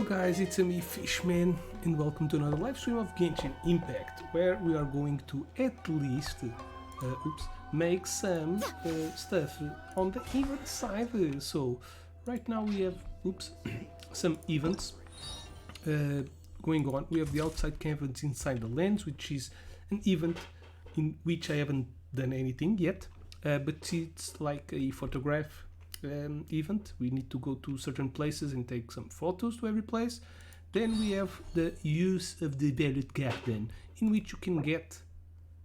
Guys, it's me Fishman and welcome to another live stream of Genshin Impact, where we are going to at least make some stuff on the event side. So right now we have some events going on. We have the outside canvas inside the lens, which is an event in which I haven't done anything yet, but it's like a photograph event. We need to go to certain places and take some photos to every place. Then we have the use of the Velvet Garden, in which you can get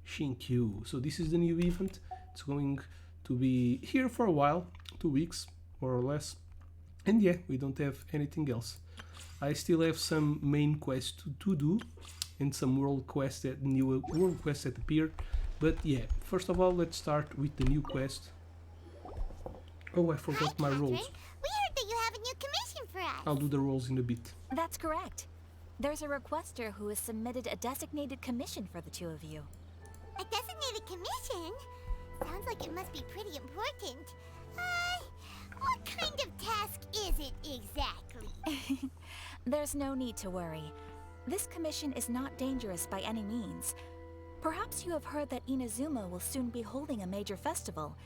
Shinkyu. So this is the new event. It's going to be here for a while, 2 weeks more or less. And yeah, we don't have anything else. I still have some main quests to do and some new world quests that appeared. But yeah, first of all, let's start with the new quest. Oh, I forgot my roles. We heard that you have a new commission for us. I'll do the roles in a bit. That's correct. There's a requester who has submitted a designated commission for the two of you. A designated commission? Sounds like it must be pretty important. What kind of task is it exactly? There's no need to worry. This commission is not dangerous by any means. Perhaps you have heard that Inazuma will soon be holding a major festival,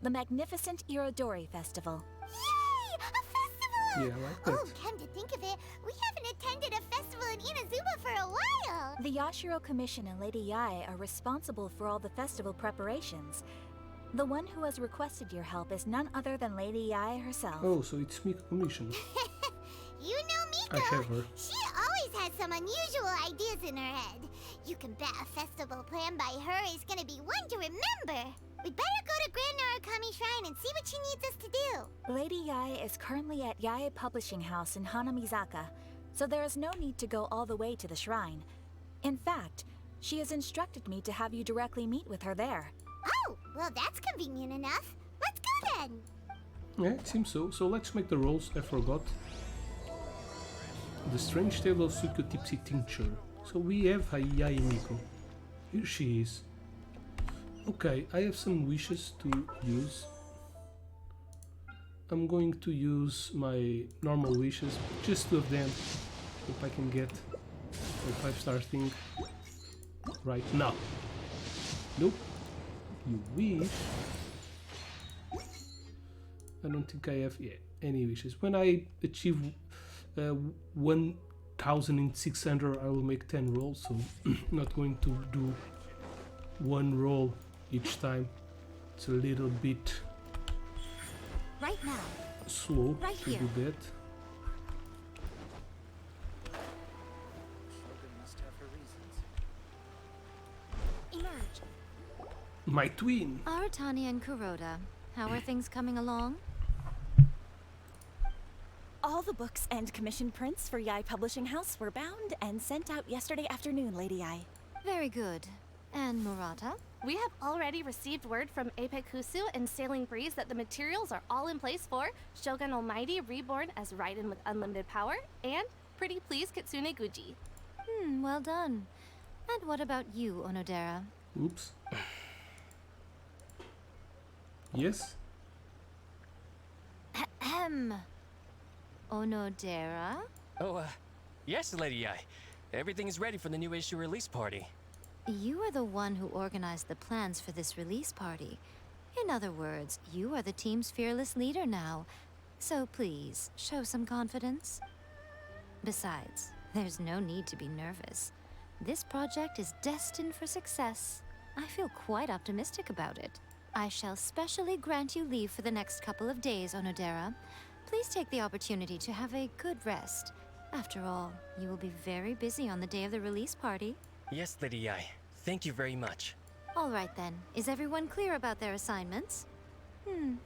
the magnificent Irodori Festival. Yay! A festival! Yeah, I like that. Oh, come to think of it, we haven't attended a festival in Inazuma for a while. The Yashiro Commission and Lady Yae are responsible for all the festival preparations. The one who has requested your help is none other than Lady Yae herself. Oh, so it's Miko Commission. You know Miko. I have her. She always has some unusual ideas in her head. You can bet a festival planned by her is gonna be one to remember. We'd better go to Grand Narukami Shrine and see what she needs us to do. Lady Yae is currently at Yae Publishing House in Hanamizaka, so there is no need to go all the way to the shrine. In fact, she has instructed me to have you directly meet with her there. Oh, well that's convenient enough. Let's go then. Yeah, it seems so. So let's make the rolls. I forgot. The Strange Tale of Suikyo Tipsy Tincture. So we have Yae Miko. Here she is. Okay, I have some wishes to use. I'm going to use my normal wishes, just 2 of them. Hope I can get a 5-star thing right now. Nope. You wish. I don't think I have any wishes. When I achieve 1,600, I will make 10 rolls, so not going to do 1 roll each time. It's a little bit Right now. slow Right to here. do that. Emerge. My twin. Aratani and Kuroda, how are things coming along? All the books and commission prints for Yae Publishing House were bound and sent out yesterday afternoon, Lady Yae. Very good. And Murata? We have already received word from Apekusu and Sailing Breeze that the materials are all in place for Shogun Almighty Reborn as Raiden with Unlimited Power and Pretty Please Kitsune Guji. Well done. And what about you, Onodera? Oops. Yes? Ahem. Onodera? Oh, yes, Lady Ai. Everything is ready for the new issue release party. You are the one who organized the plans for this release party. In other words, you are the team's fearless leader now. So please, show some confidence. Besides, there's no need to be nervous. This project is destined for success. I feel quite optimistic about it. I shall specially grant you leave for the next couple of days, Onodera. Please take the opportunity to have a good rest. After all, you will be very busy on the day of the release party. Yes, Lady Ai. Thank you very much. All right then. Is everyone clear about their assignments?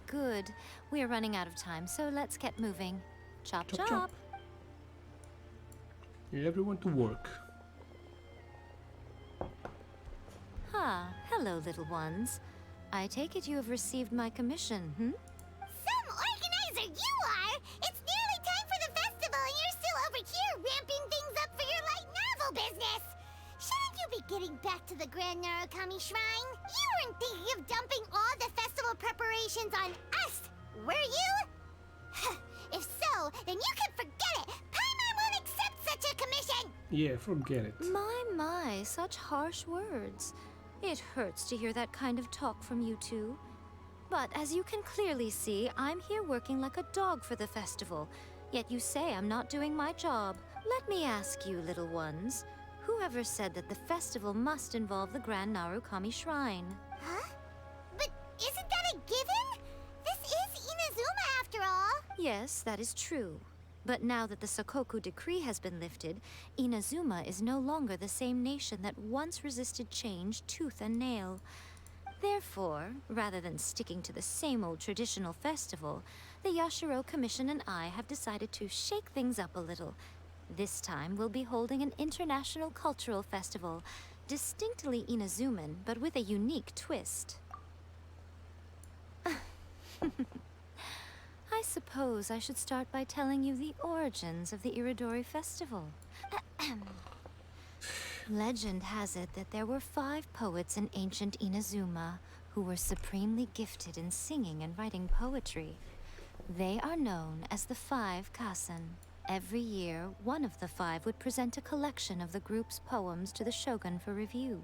Good. We are running out of time, so let's get moving. Chop Chop, chop. chop. Everyone to work. Hello, little ones. I take it you have received my commission, Some organizer you are! It's nearly time for the festival and you're still over here ramping things up for your light novel business! Shouldn't you be getting back to the Grand Narukami Shrine? You weren't thinking of dumping all the festival preparations on us, were you? If so, then you can forget it! Paimon won't Yeah, forget it. My, such harsh words. It hurts to hear that kind of talk from you two. But as you can clearly see, I'm here working like a dog for the festival. Yet you say I'm not doing my job. Let me ask you, little ones. Whoever said that the festival must involve the Grand Narukami Shrine? Huh? But isn't that a given? This is Inazuma after all. Yes, that is true. But now that the Sokoku decree has been lifted, Inazuma is no longer the same nation that once resisted change tooth and nail. Therefore, rather than sticking to the same old traditional festival, the Yashiro Commission and I have decided to shake things up a little. This time, we'll be holding an international cultural festival, distinctly Inazuman, but with a unique twist. I suppose I should start by telling you the origins of the Iridori Festival. Legend has it that there were 5 poets in ancient Inazuma who were supremely gifted in singing and writing poetry. They are known as the 5 Kasen. Every year, one of the 5 would present a collection of the group's poems to the shogun for review,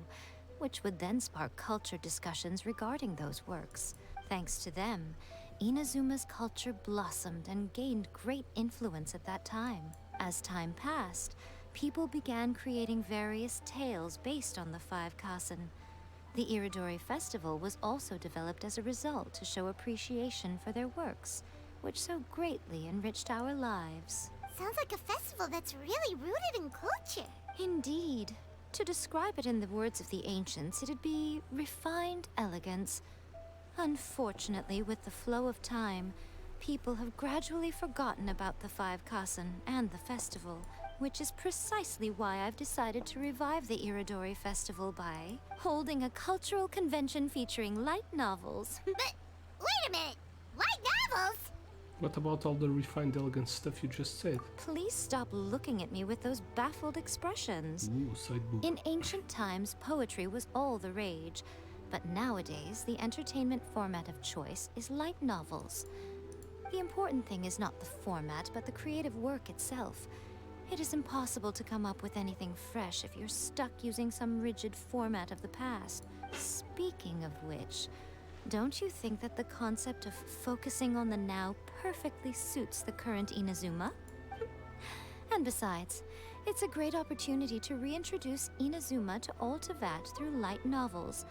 which would then spark culture discussions regarding those works. Thanks to them, Inazuma's culture blossomed and gained great influence at that time. As time passed, people began creating various tales based on the 5 Kasen. The Iridori Festival was also developed as a result to show appreciation for their works, which so greatly enriched our lives. Sounds like a festival that's really rooted in culture. Indeed. To describe it in the words of the ancients, it'd be refined elegance. Unfortunately, with the flow of time, people have gradually forgotten about the 5 Kasen and the festival, which is precisely why I've decided to revive the Iridori Festival by holding a cultural convention featuring light novels. But wait a minute! Light novels? What about all the refined elegant stuff you just said? Please stop looking at me with those baffled expressions. Ooh, side boob. In ancient times, poetry was all the rage. But nowadays, the entertainment format of choice is light novels. The important thing is not the format, but the creative work itself. It is impossible to come up with anything fresh if you're stuck using some rigid format of the past. Speaking of which, don't you think that the concept of focusing on the now perfectly suits the current Inazuma? And besides, it's a great opportunity to reintroduce Inazuma to all Teyvat through light novels.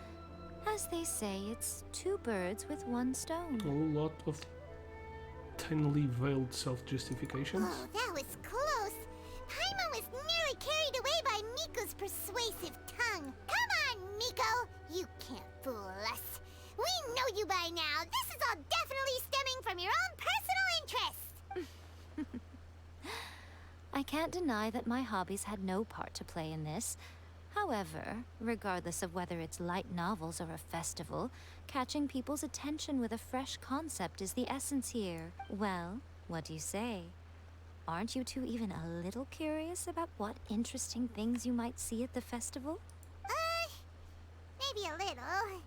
As they say, it's 2 birds with 1 stone. A lot of tinily veiled self-justifications. Oh, that was close. Paimon was nearly carried away by Miko's persuasive tongue. Come on, Miko! You can't fool us. We know you by now. This is all definitely stemming from your own personal interest. I can't deny that my hobbies had no part to play in this. However, regardless of whether it's light novels or a festival, catching people's attention with a fresh concept is the essence here. Well, what do you say? Aren't you two even a little curious about what interesting things you might see at the festival? Maybe a little. Oh,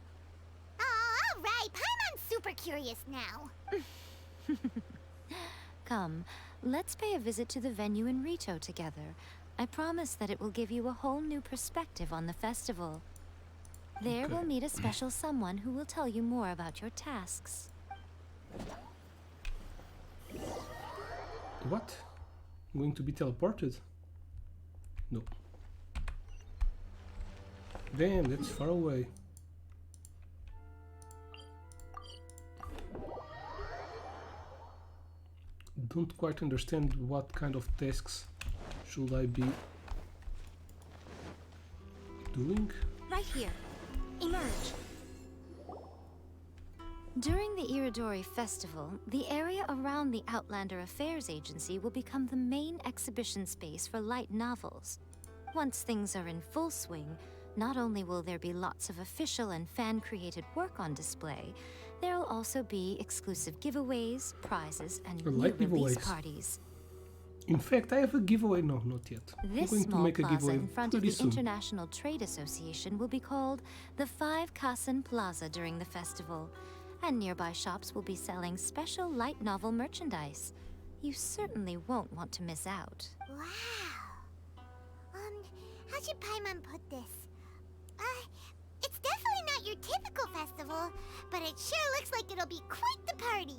all right. Paimon's super curious now. Come, let's pay a visit to the venue in Rito together. I promise that it will give you a whole new perspective on the festival. There Okay. we'll meet a special someone who will tell you more about your tasks. What? I'm going to be teleported? No. Damn, that's far away. Don't quite understand what kind of tasks should I be doing? Right here. Emerge. During the Iridori Festival, the area around the Outlander Affairs Agency will become the main exhibition space for light novels. Once things are in full swing, not only will there be lots of official and fan-created work on display, there'll also be exclusive giveaways, prizes, and I new like release giveaways. parties. In fact, I have a giveaway. No, not yet. This I'm going to small make a plaza giveaway in front of pretty the soon. International Trade Association will be called the 5 Kasen Plaza during the festival, and nearby shops will be selling special light novel merchandise. You certainly won't want to miss out. Wow. should Paimon put this? It's definitely not your typical festival, but it sure looks like it'll be quite the party.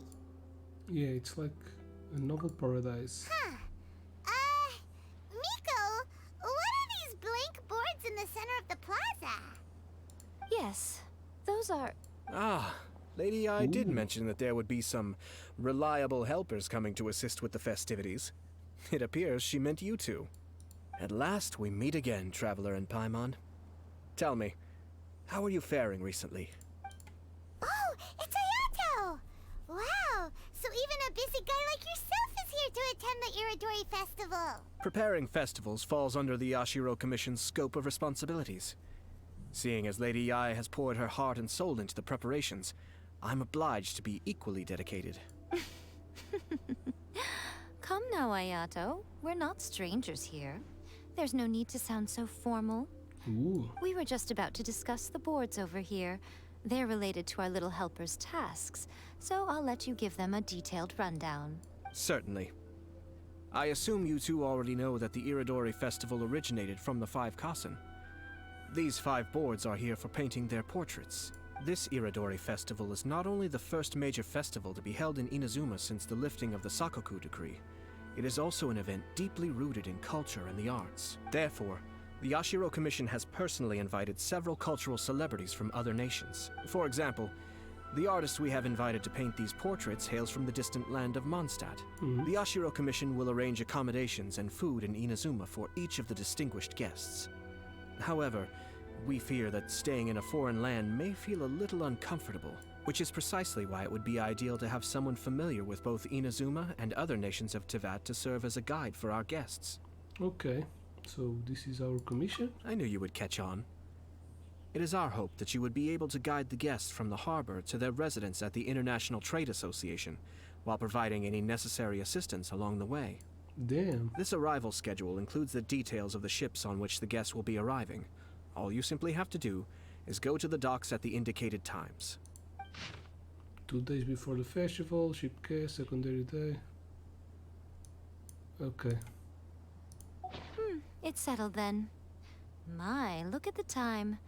Yeah, it's like a novel paradise. Huh. Miko, what are these blank boards in the center of the plaza? Yes, those are... Ah, Lady I did Ooh. mention that there would be some reliable helpers coming to assist with the festivities. It appears she meant you two. At last we meet again, Traveler and Paimon. Tell me, how are you faring recently? Oh, it's Ayato! Wow, so even a busy guy like yourself is here to attend the Iridori Festival. Preparing festivals falls under the Yashiro Commission's scope of responsibilities. Seeing as Lady Ai has poured her heart and soul into the preparations, I'm obliged to be equally dedicated. Come now, Ayato. We're not strangers here. There's no need to sound so formal. Ooh. We were just about to discuss the boards over here. They're related to our little helper's tasks, so I'll let you give them a detailed rundown. Certainly. I assume you two already know that the Iridori Festival originated from the 5 Kasen. These 5 boards are here for painting their portraits. This Iridori Festival is not only the first major festival to be held in Inazuma since the lifting of the Sakoku Decree, it is also an event deeply rooted in culture and the arts. Therefore, the Yashiro Commission has personally invited several cultural celebrities from other nations. For example, the artist we have invited to paint these portraits hails from the distant land of Mondstadt. The Yashiro Commission will arrange accommodations and food in Inazuma for each of the distinguished guests. However, we fear that staying in a foreign land may feel a little uncomfortable, which is precisely why it would be ideal to have someone familiar with both Inazuma and other nations of Tevat to serve as a guide for our guests. Okay, so this is our commission? I knew you would catch on. It is our hope that you would be able to guide the guests from the harbor to their residence at the International Trade Association, while providing any necessary assistance along the way. Damn. This arrival schedule includes the details of the ships on which the guests will be arriving. All you simply have to do is go to the docks at the indicated times. 2 days before the festival, ship care, secondary day. Okay. It's settled then. My, look at the time.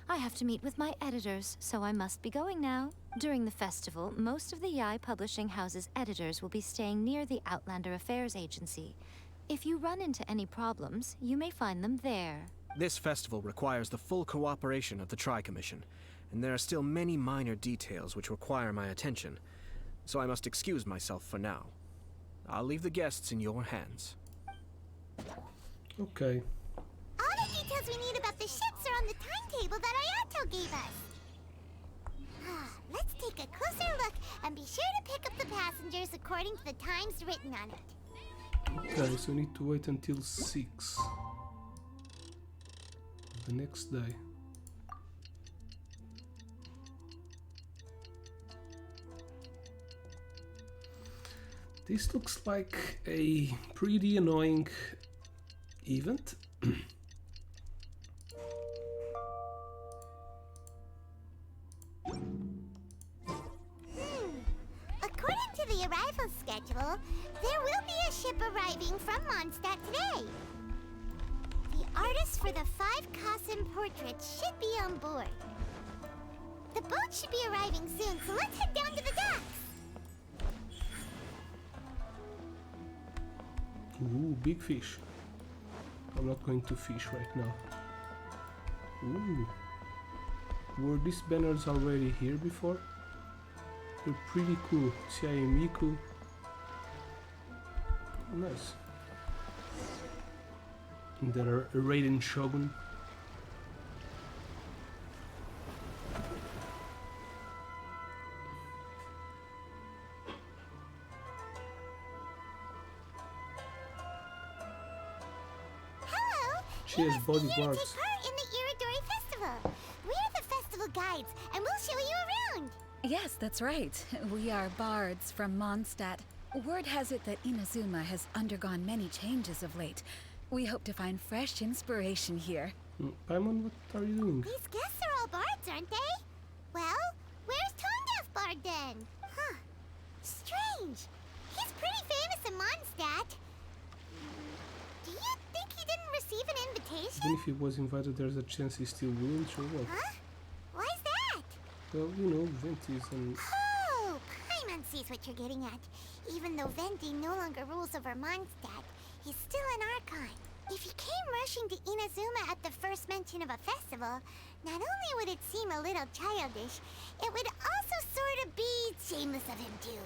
I have to meet with my editors, so I must be going now. During the festival, most of the Yai Publishing House's editors will be staying near the Outlander Affairs Agency. If you run into any problems, you may find them there. This festival requires the full cooperation of the Tri-Commission, and there are still many minor details which require my attention, so I must excuse myself for now. I'll leave the guests in your hands. Okay. All the details we need about the ships are on the timetable that Ayato gave us. Let's take a closer look and be sure to pick up the passengers according to the times written on it. Okay, so we need to wait until 6. The next day. This looks like a pretty annoying event. According to the arrival schedule, there will be a ship arriving from Mondstadt today. The artists for the 5 Kasen portraits should be on board. The boat should be arriving soon, so let's head down to the docks. Ooh, big fish. I'm not going to fish right now. Ooh. Were these banners already here before? They're pretty cool. Xiaomi Miku. Nice. And there are Raiden Shogun. Hello! She You has must be here to bodyguards. take part in the Iridori Festival. We're the festival guides, and we'll show you around. Yes, that's right. We are bards from Mondstadt. Word has it that Inazuma has undergone many changes of late. We hope to find fresh inspiration here. Paimon, what are you doing? These guests are all bards, aren't they? Well, where's Tondef Bard then? Huh. Strange. He's pretty famous in Mondstadt. Do you think he didn't receive an invitation? Even if he was invited, there's a chance he still will. Sure what? Huh? Why's that? Well, you know, Ventis and... Oh, Paimon sees what you're getting at. Even though Venti no longer rules over Mondstadt, he's still an Archon. If he came rushing to Inazuma at the first mention of a festival, not only would it seem a little childish, it would also sort of be shameless of him too.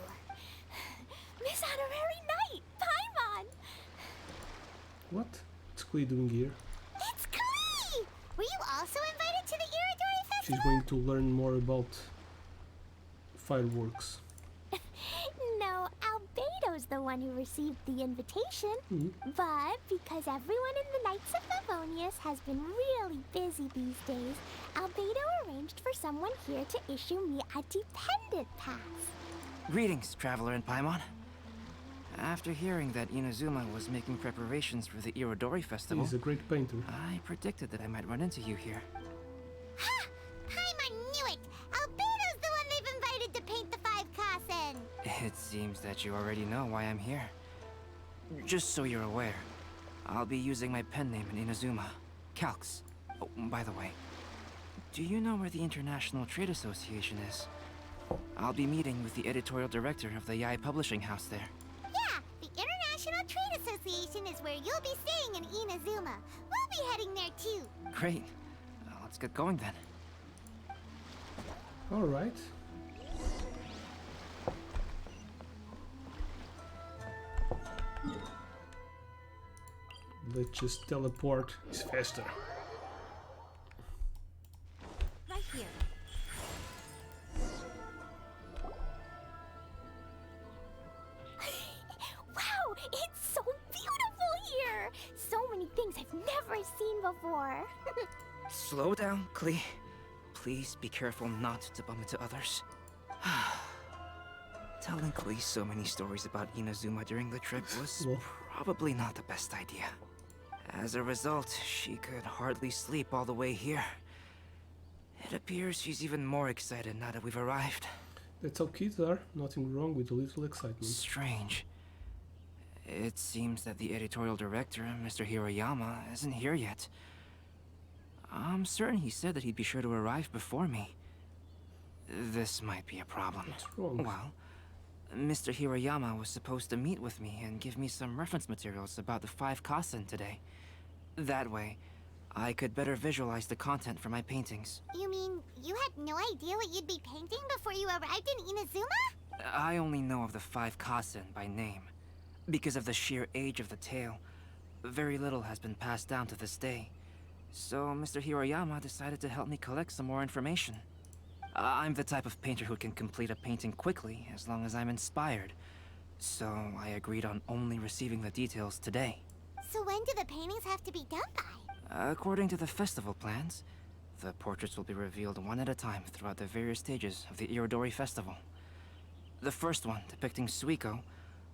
Miss Honorary Knight, Paimon! What? What's Klee doing here? It's Klee! Were you also invited to the Iridori Festival? She's going to learn more about fireworks. No, Albedo's the one who received the invitation. But because everyone in the Knights of Favonius has been really busy these days, Albedo arranged for someone here to issue me a dependent pass. Greetings, Traveler and Paimon. After hearing that Inazuma was making preparations for the Irodori Festival, He's a great painter. I predicted that I might run into you here. Ha! Paimon knew it! Albedo's the one they've invited to paint the 5 Kasen! It seems that you already know why I'm here. Just so you're aware, I'll be using my pen name in Inazuma, Calx. Oh, by the way, do you know where the International Trade Association is? I'll be meeting with the editorial director of the Yae Publishing House there. Yeah, the International Trade Association is where you'll be staying in Inazuma. We'll be heading there too. Great. Let's get going then. Alright. Let's just teleport. It's faster. Right here. Wow, it's so beautiful here! So many things I've never seen before. Slow down, Klee. Please be careful not to bump into others. Telling Klee so many stories about Inazuma during the trip was Well. probably not the best idea. As a result, she could hardly sleep all the way here. It appears she's even more excited now that we've arrived. That's how kids are. Nothing wrong with a little excitement. Strange. It seems that the editorial director, Mr. Hiroyama, isn't here yet. I'm certain he said that he'd be sure to arrive before me. This might be a problem. What's wrong? Well, Mr. Hiroyama was supposed to meet with me and give me some reference materials about the 5 Kasen today. That way, I could better visualize the content for my paintings. You mean you had no idea what you'd be painting before you arrived in Inazuma? I only know of the 5 Kasen by name. Because of the sheer age of the tale, very little has been passed down to this day. So Mr. Hiroyama decided to help me collect some more information. I'm the type of painter who can complete a painting quickly as long as I'm inspired. So I agreed on only receiving the details today. So when do the paintings have to be done by? According to the festival plans, the portraits will be revealed one at a time throughout the various stages of the Irodori Festival. The first one, depicting Suiko,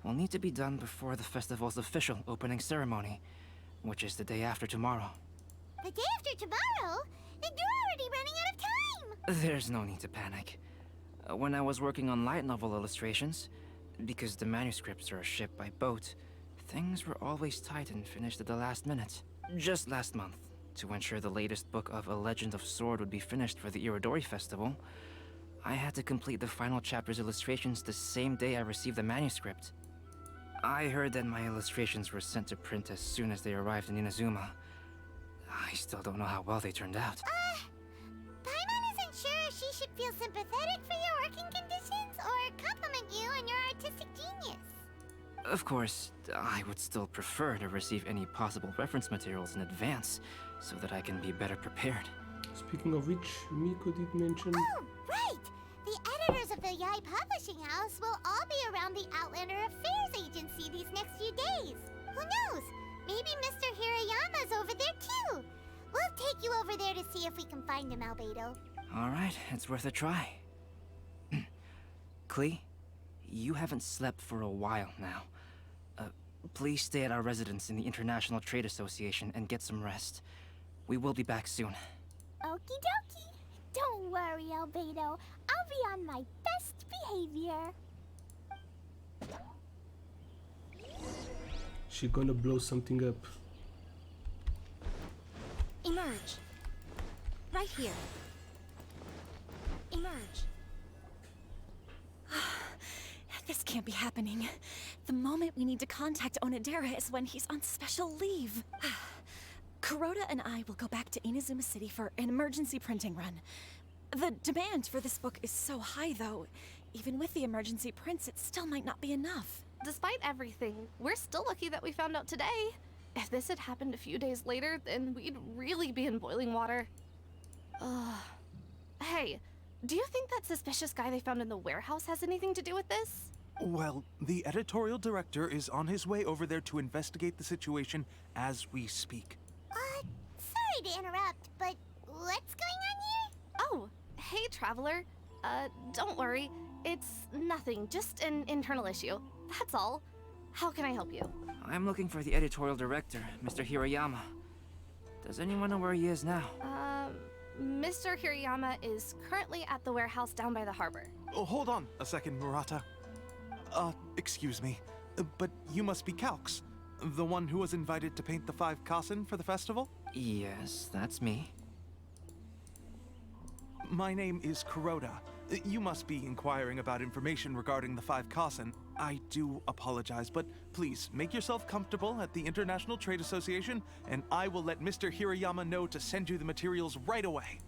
will need to be done before the festival's official opening ceremony, which is the day after tomorrow. The day after tomorrow? Then you're already running out of time! There's no need to panic. When I was working on light novel illustrations, because the manuscripts are shipped by boat, things were always tight and finished at the last minute. Just last month, to ensure the latest book of A Legend of Sword would be finished for the Irodori Festival, I had to complete the final chapter's illustrations the same day I received the manuscript. I heard that my illustrations were sent to print as soon as they arrived in Inazuma. I still don't know how well they turned out. Paimon isn't sure if she should feel sympathetic for your working conditions or compliment you on your artistic genius. Of course, I would still prefer to receive any possible reference materials in advance, so that I can be better prepared. Speaking of which, Miko did mention... Oh, right! The editors of the Yae Publishing House will all be around the Outlander Affairs Agency these next few days. Who knows? Maybe Mr. Hirayama's over there too. We'll take you over there to see if we can find him, Albedo. Alright, it's worth a try. Klee, you haven't slept for a while now. Please stay at our residence in the International Trade Association and get some rest. We will be back soon. Okie dokie. Don't worry, Albedo. I'll be on my best behavior. She gonna blow something up. here. Emerge. This can't be happening. The moment we need to contact Onodera is when he's on special leave. Kuroda and I will go back to Inazuma City for an emergency printing run. The demand for this book is so high, though. Even with the emergency prints, it still might not be enough. Despite everything, we're still lucky that we found out today. If this had happened a few days later, then we'd really be in boiling water. Hey, do you think that suspicious guy they found in the warehouse has anything to do with this? Well, the editorial director is on his way over there to investigate the situation as we speak. Sorry to interrupt, but what's going on here? Oh, hey, Traveler. Don't worry. It's nothing, just an internal issue. That's all. How can I help you? I'm looking for the editorial director, Mr. Hirayama. Does anyone know where he is now? Mr. Hirayama is currently at the warehouse down by the harbor. Oh, hold on a second, Murata. Excuse me, but you must be Calx, the one who was invited to paint the 5 Kassen for the festival? Yes, that's me. My name is Kuroda. You must be inquiring about information regarding the 5 Kassen. I do apologize, but please make yourself comfortable at the International Trade Association, and I will let Mr. Hirayama know to send you the materials right away.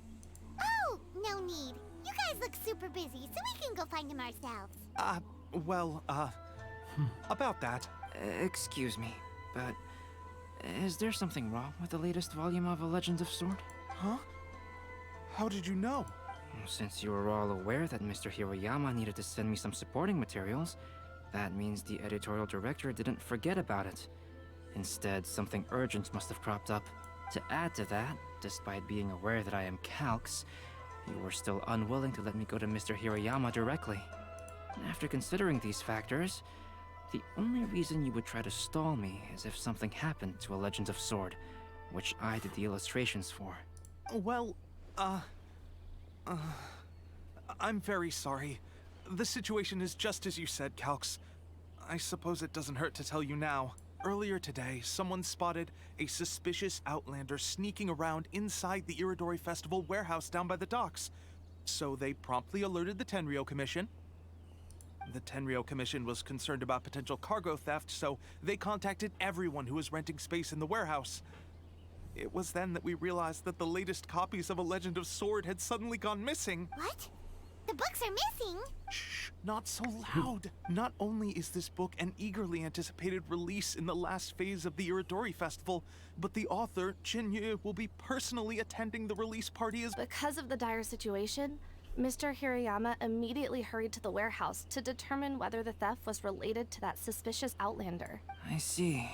Oh, no need. You guys look super busy, so we can go find him ourselves. About that. Excuse me, but is there something wrong with the latest volume of A Legend of Sword? Huh? How did you know? Since you were all aware that Mr. Hirayama needed to send me some supporting materials, that means the editorial director didn't forget about it. Instead, something urgent must have cropped up. To add to that, despite being aware that I am Calx, you were still unwilling to let me go to Mr. Hirayama directly. After considering these factors, the only reason you would try to stall me is if something happened to A Legend of Sword, which I did the illustrations for. Well, I'm very sorry. The situation is just as you said, Calx. I suppose it doesn't hurt to tell you now. Earlier today, someone spotted a suspicious outlander sneaking around inside the Iridori Festival warehouse down by the docks. So they promptly alerted the Tenryou Commission. The Tenryou Commission was concerned about potential cargo theft, so they contacted everyone who was renting space in the warehouse. It was then that we realized that the latest copies of A Legend of Sword had suddenly gone missing. What? The books are missing? Shh, not so loud. Not only is this book an eagerly anticipated release in the last phase of the Iridori Festival, but the author, Jinyu, will be personally attending the release party as— Because of the dire situation, Mr. Hirayama immediately hurried to the warehouse to determine whether the theft was related to that suspicious outlander. I see.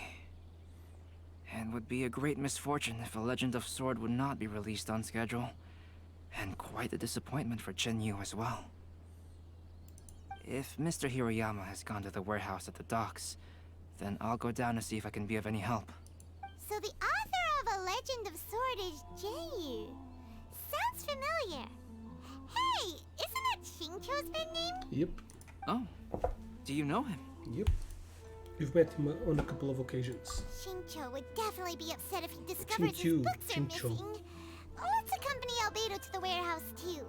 It would be a great misfortune if A Legend of Sword would not be released on schedule. And quite a disappointment for Jinyu as well. If Mr. Hirayama has gone to the warehouse at the docks, then I'll go down to see if I can be of any help. So the author of A Legend of Sword is Jinyu. Sounds familiar. Hey, isn't that Shincho's pen name? Yep. Oh, do you know him? Yep. You've met him on a couple of occasions. Shincho would definitely be upset if he discovers his Shinchu, books are Shincho. missing. Let's accompany Albedo to the warehouse too.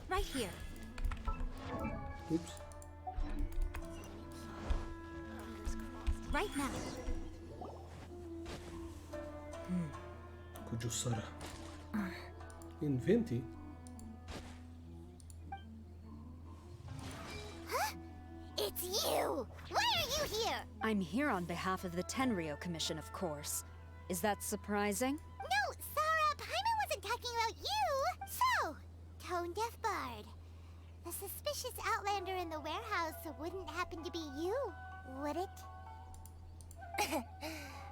Right here. Oops. Right now. Kujusara. Inventi? Huh? It's you! Why are you here? I'm here on behalf of the Tenryou Commission, of course. Is that surprising? No, Sarah, Paimon wasn't talking about you! So, Tone Deaf Bard. The suspicious outlander in the warehouse wouldn't happen to be you, would it?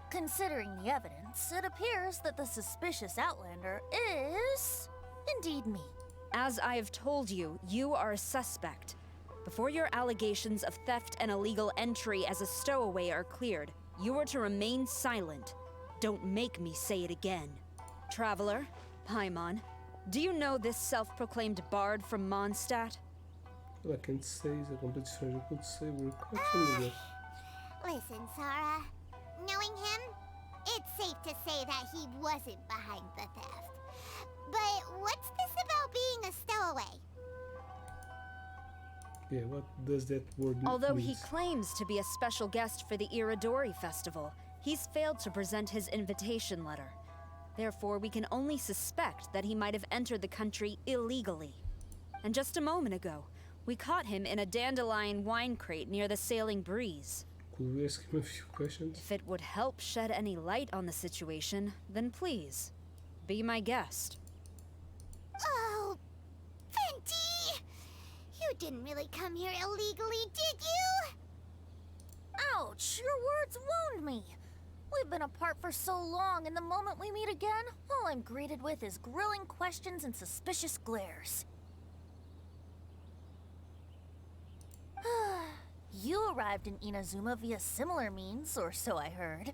Considering the evidence, it appears that the suspicious outlander is indeed me. As I have told you, you are a suspect. Before your allegations of theft and illegal entry as a stowaway are cleared, you are to remain silent. Don't make me say it again. Traveler, Paimon, do you know this self-proclaimed bard from Mondstadt? What I can say is a complete stranger could say we're quite familiar. Listen, Sarah. Knowing him, it's safe to say that he wasn't behind the theft. But what's this about being a stowaway? Yeah, what does that word Although mean? he claims to be a special guest for the Iridori Festival, he's failed to present his invitation letter. Therefore, we can only suspect that he might have entered the country illegally. And just a moment ago, we caught him in a dandelion wine crate near the Sailing Breeze. Could we ask him a few questions? If it would help shed any light on the situation, then please, be my guest. Oh, Venti! You didn't really come here illegally, did you? Ouch, your words wound me. We've been apart for so long, and the moment we meet again, all I'm greeted with is grilling questions and suspicious glares. You arrived in Inazuma via similar means, or so I heard.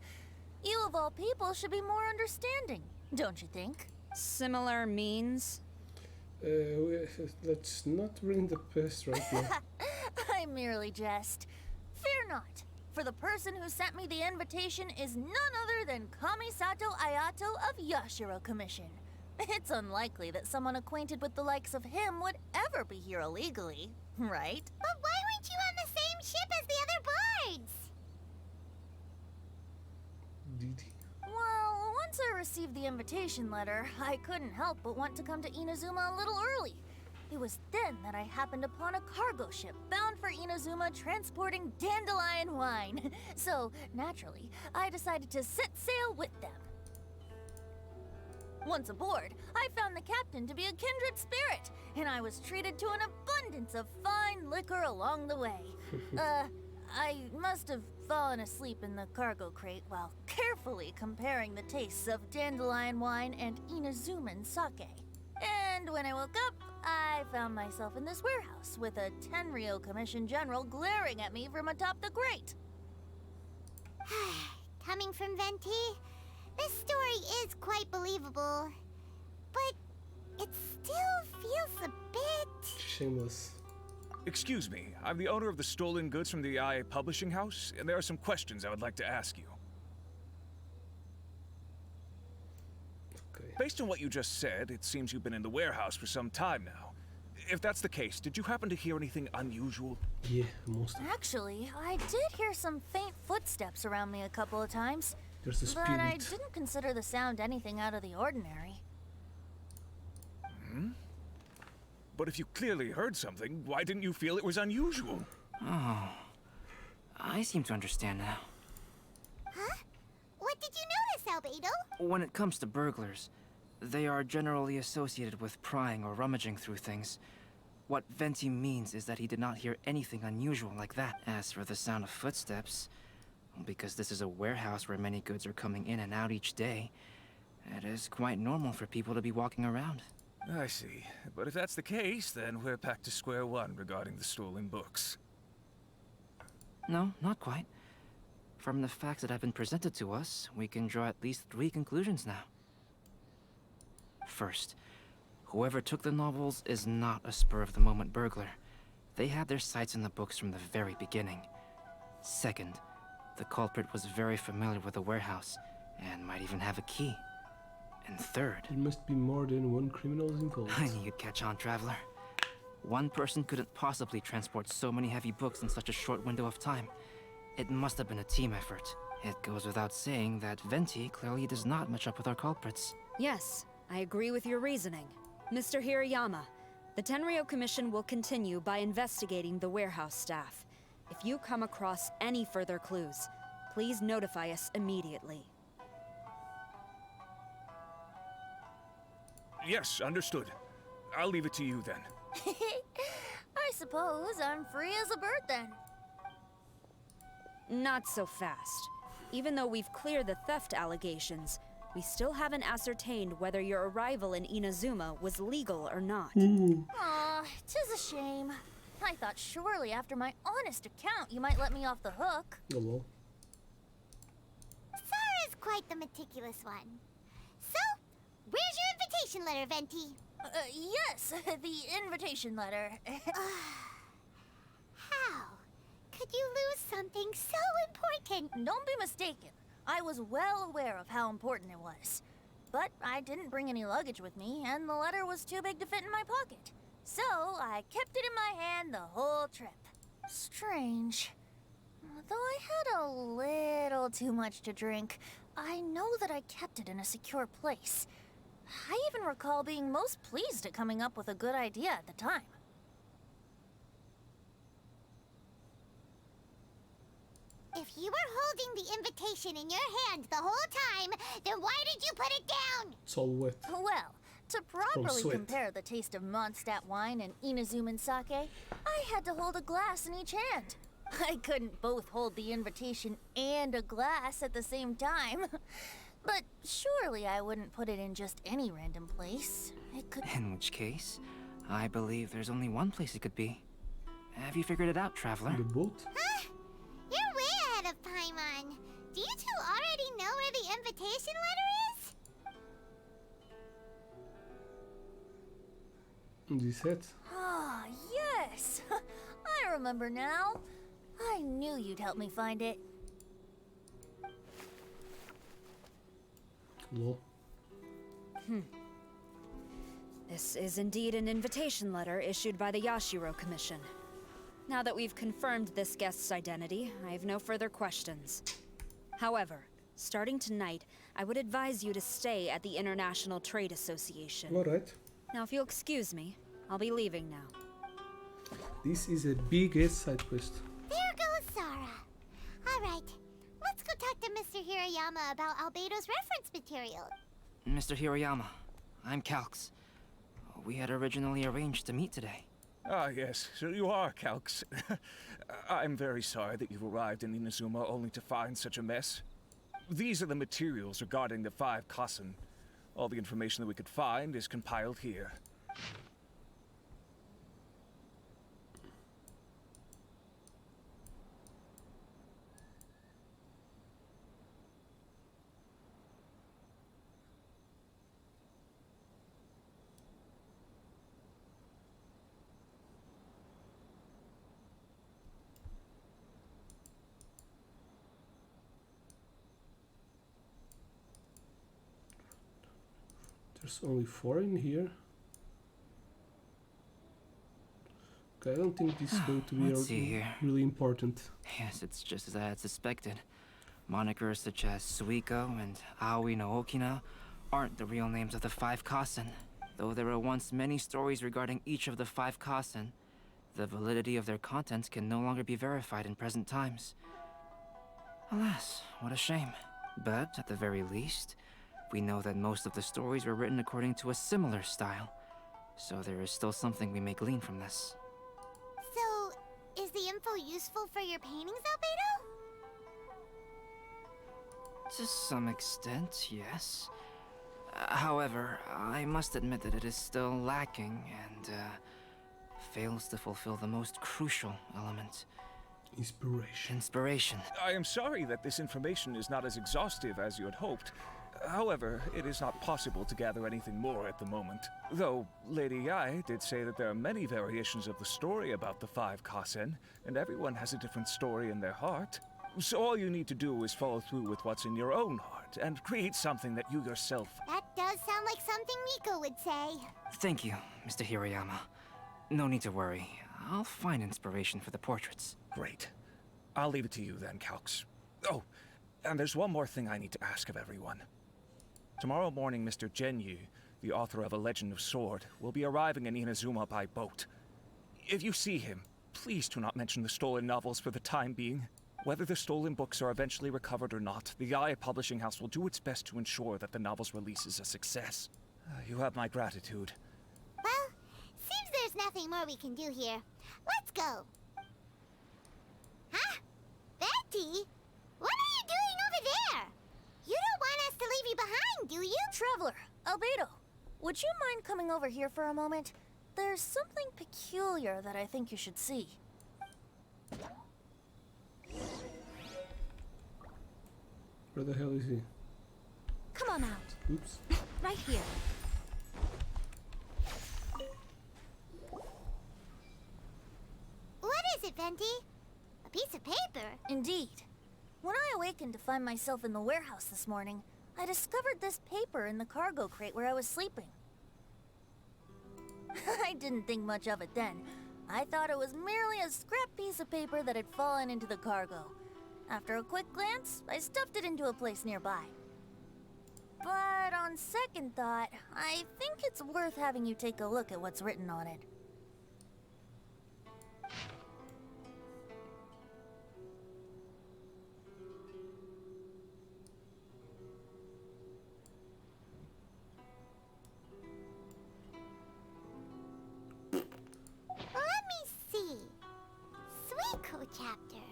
You of all people should be more understanding, don't you think? Similar means? Let's not bring the past right now. I merely jest. Fear not, for the person who sent me the invitation is none other than Kamisato Ayato of Yashiro Commission. It's unlikely that someone acquainted with the likes of him would ever be here illegally, right? But why weren't you on the same ship as the other bards? Did he? Well, once I received the invitation letter, I couldn't help but want to come to Inazuma a little early. It was then that I happened upon a cargo ship bound for Inazuma transporting dandelion wine. So, naturally, I decided to set sail with them. Once aboard, I found the captain to be a kindred spirit, and I was treated to an abundance of fine liquor along the way. I must have fallen asleep in the cargo crate while carefully comparing the tastes of dandelion wine and Inazuman sake. And when I woke up, I found myself in this warehouse with a Tenryo Commission General glaring at me from atop the grate. Coming from Venti, this story is quite believable. But it still feels a bit... Shameless. Excuse me, I'm the owner of the stolen goods from the IA publishing house, and there are some questions I would like to ask you. Okay. Based on what you just said, it seems you've been in the warehouse for some time now. If that's the case, did you happen to hear anything unusual? Yeah, most of it. Actually, I did hear some faint footsteps around me a couple of times. There's a But I spirit. didn't consider the sound anything out of the ordinary. But if you clearly heard something, why didn't you feel it was unusual? Oh, I seem to understand now. Huh? What did you notice, Albedo? When it comes to burglars, they are generally associated with prying or rummaging through things. What Venti means is that he did not hear anything unusual like that. As for the sound of footsteps, because this is a warehouse where many goods are coming in and out each day, it is quite normal for people to be walking around. I see. But if that's the case, then we're back to square one regarding the stolen books. No, not quite. From the facts that have been presented to us, we can draw at least 3 conclusions now. First, whoever took the novels is not a spur-of-the-moment burglar. They had their sights on the books from the very beginning. Second, the culprit was very familiar with the warehouse, and might even have a key. And third... There must be more than one criminal involved. I knew you'd catch on, Traveler. One person couldn't possibly transport so many heavy books in such a short window of time. It must have been a team effort. It goes without saying that Venti clearly does not match up with our culprits. Yes, I agree with your reasoning. Mr. Hirayama, the Tenryo Commission will continue by investigating the warehouse staff. If you come across any further clues, please notify us immediately. Yes, understood. I'll leave it to you then. I suppose I'm free as a bird then. Not so fast. Even though we've cleared the theft allegations, we still haven't ascertained whether your arrival in Inazuma was legal or not. Aw, 'tis a shame. I thought surely after my honest account you might let me off the hook. Oh well. Sarah's quite the meticulous one. So, where's your invitation letter, Venti? Yes, the invitation letter. How could you lose something so important? Don't be mistaken. I was well aware of how important it was. But I didn't bring any luggage with me, and the letter was too big to fit in my pocket. So I kept it in my hand the whole trip. Strange. Though I had a little too much to drink, I know that I kept it in a secure place. I even recall being most pleased at coming up with a good idea at the time. If you were holding the invitation in your hand the whole time, then why did you put it down? It's all wet. Well, to properly sweat. compare the taste of Mondstadt wine and Inazuman sake, I had to hold a glass in each hand. I couldn't both hold the invitation and a glass at the same time. But surely I wouldn't put it in just any random place. It could... In which case, I believe there's only one place it could be. Have you figured it out, Traveler? The boat? Huh? You're way ahead of Paimon. Do you two already know where the invitation letter is? Is it? Ah, yes! I remember now. I knew you'd help me find it. Lol. This is indeed an invitation letter issued by the Yashiro Commission. Now that we've confirmed this guest's identity, I have no further questions. However, starting tonight, I would advise you to stay at the International Trade Association. Alright. Now, if you'll excuse me, I'll be leaving now. This is a big ass side quest. There goes Sara. Alright, let's go talk to Mr. Hirayama about Albedo's reference material. Mr. Hiroyama, I'm Calx. We had originally arranged to meet today. Ah, yes, so you are Calx. I'm very sorry that you've arrived in Inazuma only to find such a mess. These are the materials regarding the 5 Kassen. All the information that we could find is compiled here. There's only 4 in here. Okay, I don't think this is going to be Let's see here. really important. Yes, it's just as I had suspected. Monikers such as Suiko and Aoi no Okina aren't the real names of the 5 Kassen. Though there were once many stories regarding each of the 5 Kassen, the validity of their contents can no longer be verified in present times. Alas, what a shame. But at the very least, we know that most of the stories were written according to a similar style. So there is still something we may glean from this. So, is the info useful for your paintings, Albedo? To some extent, yes. However, I must admit that it is still lacking and fails to fulfill the most crucial element. Inspiration. I am sorry that this information is not as exhaustive as you had hoped. However, it is not possible to gather anything more at the moment. Though Lady Yae did say that there are many variations of the story about the 5 Kassen, and everyone has a different story in their heart. So all you need to do is follow through with what's in your own heart, and create something that you yourself... That does sound like something Miko would say. Thank you, Mr. Hirayama. No need to worry. I'll find inspiration for the portraits. Great. I'll leave it to you then, Calx. Oh, and there's one more thing I need to ask of everyone. Tomorrow morning, Mr. Genyu, the author of A Legend of Sword, will be arriving in Inazuma by boat. If you see him, please do not mention the stolen novels for the time being. Whether the stolen books are eventually recovered or not, the Yae Publishing House will do its best to ensure that the novel's release is a success. You have my gratitude. Well, seems there's nothing more we can do here. Let's go. Huh? Betty? What are you doing over there? You don't want us to leave you behind, do you? Traveler, Albedo, would you mind coming over here for a moment? There's something peculiar that I think you should see. Where the hell is he? Come on out. Oops. Right here. What is it, Venti? A piece of paper. Indeed. When I awakened to find myself in the warehouse this morning, I discovered this paper in the cargo crate where I was sleeping. I didn't think much of it then. I thought it was merely a scrap piece of paper that had fallen into the cargo. After a quick glance, I stuffed it into a place nearby. But on second thought, I think it's worth having you take a look at what's written on it. Let me see. Suiko chapter.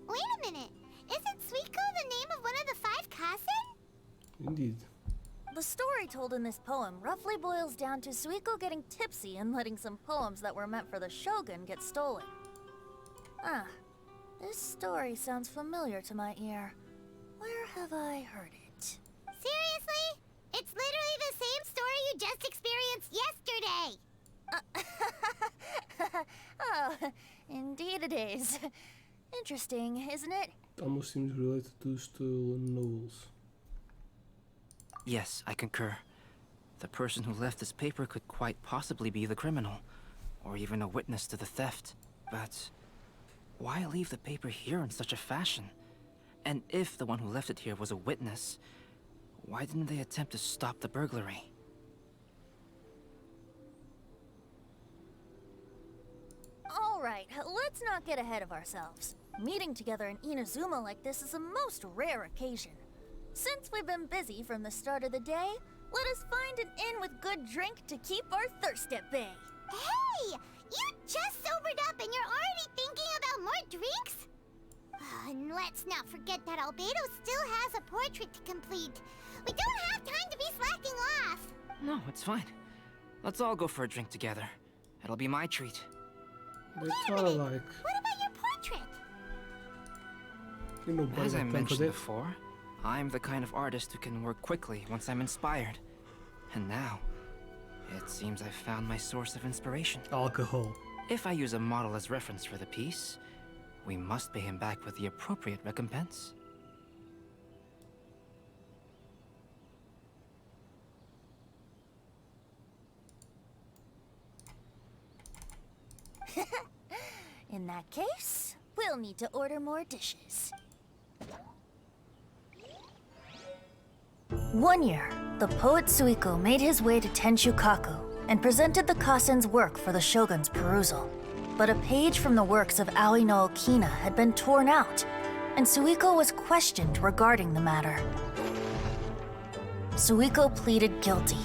Wait a minute. Isn't Suiko the name of one of the 5 Kasen? Indeed. The story told in this poem roughly boils down to Suiko getting tipsy and letting some poems that were meant for the shogun get stolen. Ah, this story sounds familiar to my ear. Where have I heard it? Seriously? It's literally the same story you just experienced yesterday. Oh, indeed it is. Interesting, isn't it? Almost seems related to stolen novels. Yes, I concur. The person who left this paper could quite possibly be the criminal, or even a witness to the theft. But why leave the paper here in such a fashion? And if the one who left it here was a witness, why didn't they attempt to stop the burglary? Alright, let's not get ahead of ourselves. Meeting together in Inazuma like this is a most rare occasion. Since we've been busy from the start of the day, let us find an inn with good drink to keep our thirst at bay. Hey! You just sobered up and you're already thinking about more drinks? And let's not forget that Albedo still has a portrait to complete. We don't have time to be slacking off. No, it's fine. Let's all go for a drink together. It'll be my treat. That's what I like. What about your portrait? You know, As I mentioned before, I'm the kind of artist who can work quickly once I'm inspired. And now, it seems I've found my source of inspiration. Alcohol. If I use a model as reference for the piece, we must pay him back with the appropriate recompense. In that case, we'll need to order more dishes. One year, the poet Suiko made his way to Tenshukaku and presented the Kasen's work for the shogun's perusal. But a page from the works of Aoi no Okina had been torn out, and Suiko was questioned regarding the matter. Suiko pleaded guilty.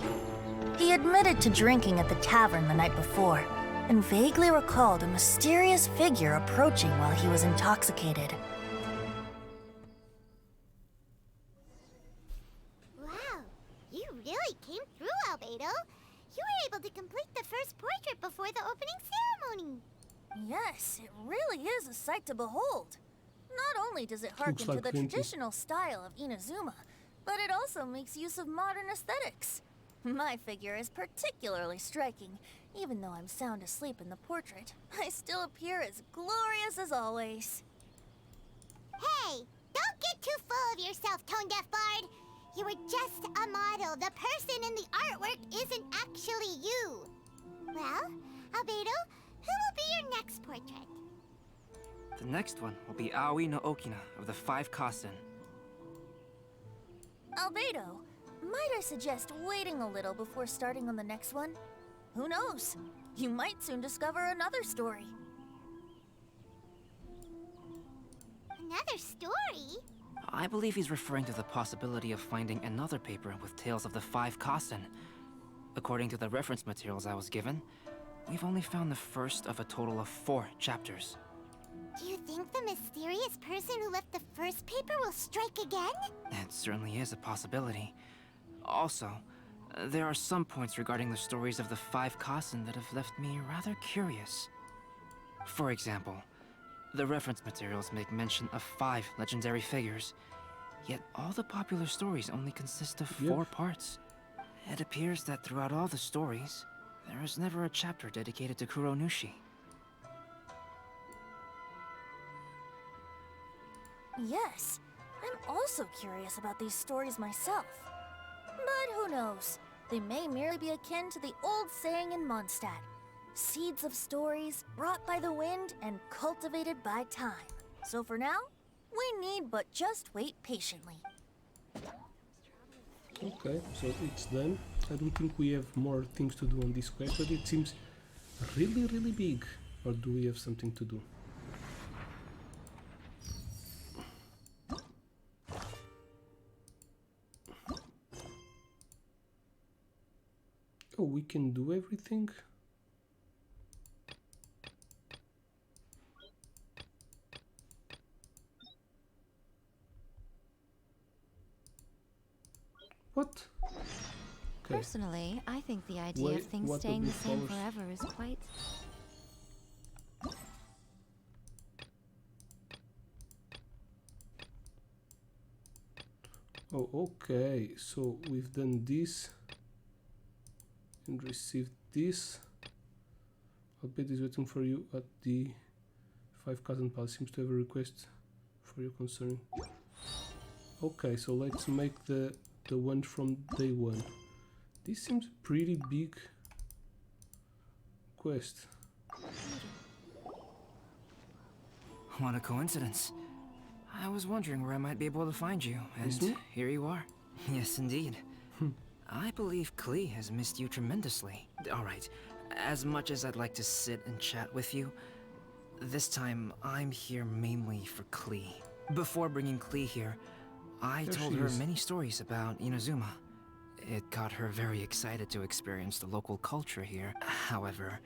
He admitted to drinking at the tavern the night before, and vaguely recalled a mysterious figure approaching while he was intoxicated. Wow, you really came through, Albedo. You were able to complete the first portrait before the opening ceremony. Yes, it really is a sight to behold. Not only does it harken to the traditional style of Inazuma, but it also makes use of modern aesthetics. My figure is particularly striking. Even though I'm sound asleep in the portrait, I still appear as glorious as always. Hey, don't get too full of yourself, Tone-Deaf Bard. You were just a model. The person in the artwork isn't actually you. Well, Albedo, who will be your next portrait? The next one will be Aoi no Okina of the 5 Kasen. Albedo, might I suggest waiting a little before starting on the next one? Who knows? You might soon discover another story. Another story? I believe he's referring to the possibility of finding another paper with tales of the 5 Kasen. According to the reference materials I was given, we've only found the first of a total of 4 chapters. Do you think the mysterious person who left the first paper will strike again? It certainly is a possibility. Also, there are some points regarding the stories of the 5 Kasen that have left me rather curious. For example, the reference materials make mention of 5 legendary figures, yet all the popular stories only consist of 4 parts. It appears that throughout all the stories, there is never a chapter dedicated to Kuronushi. Yes, I'm also curious about these stories myself. But who knows? They may merely be akin to the old saying in Mondstadt. Seeds of stories brought by the wind and cultivated by time. So for now, we need but just wait patiently. Okay, so it's done. I don't think we have more things to do on this quest, but it seems really, really big. Or do we have something to do? Oh, we can do everything? What? Okay. Personally, I think the idea of things staying the same forever is quite... Oh, okay. So we've done this and received this. Albeit is waiting for you at the 5 Cousin Palace. Seems to have a request for your concern. Okay, so let's make the one from day one. This seems pretty big quest. What a coincidence. I was wondering where I might be able to find you, and here you are. Yes, indeed. I believe Klee has missed you tremendously. Alright, as much as I'd like to sit and chat with you, this time I'm here mainly for Klee. Before bringing Klee here, I told her many stories about Inazuma. It got her very excited to experience the local culture here. However,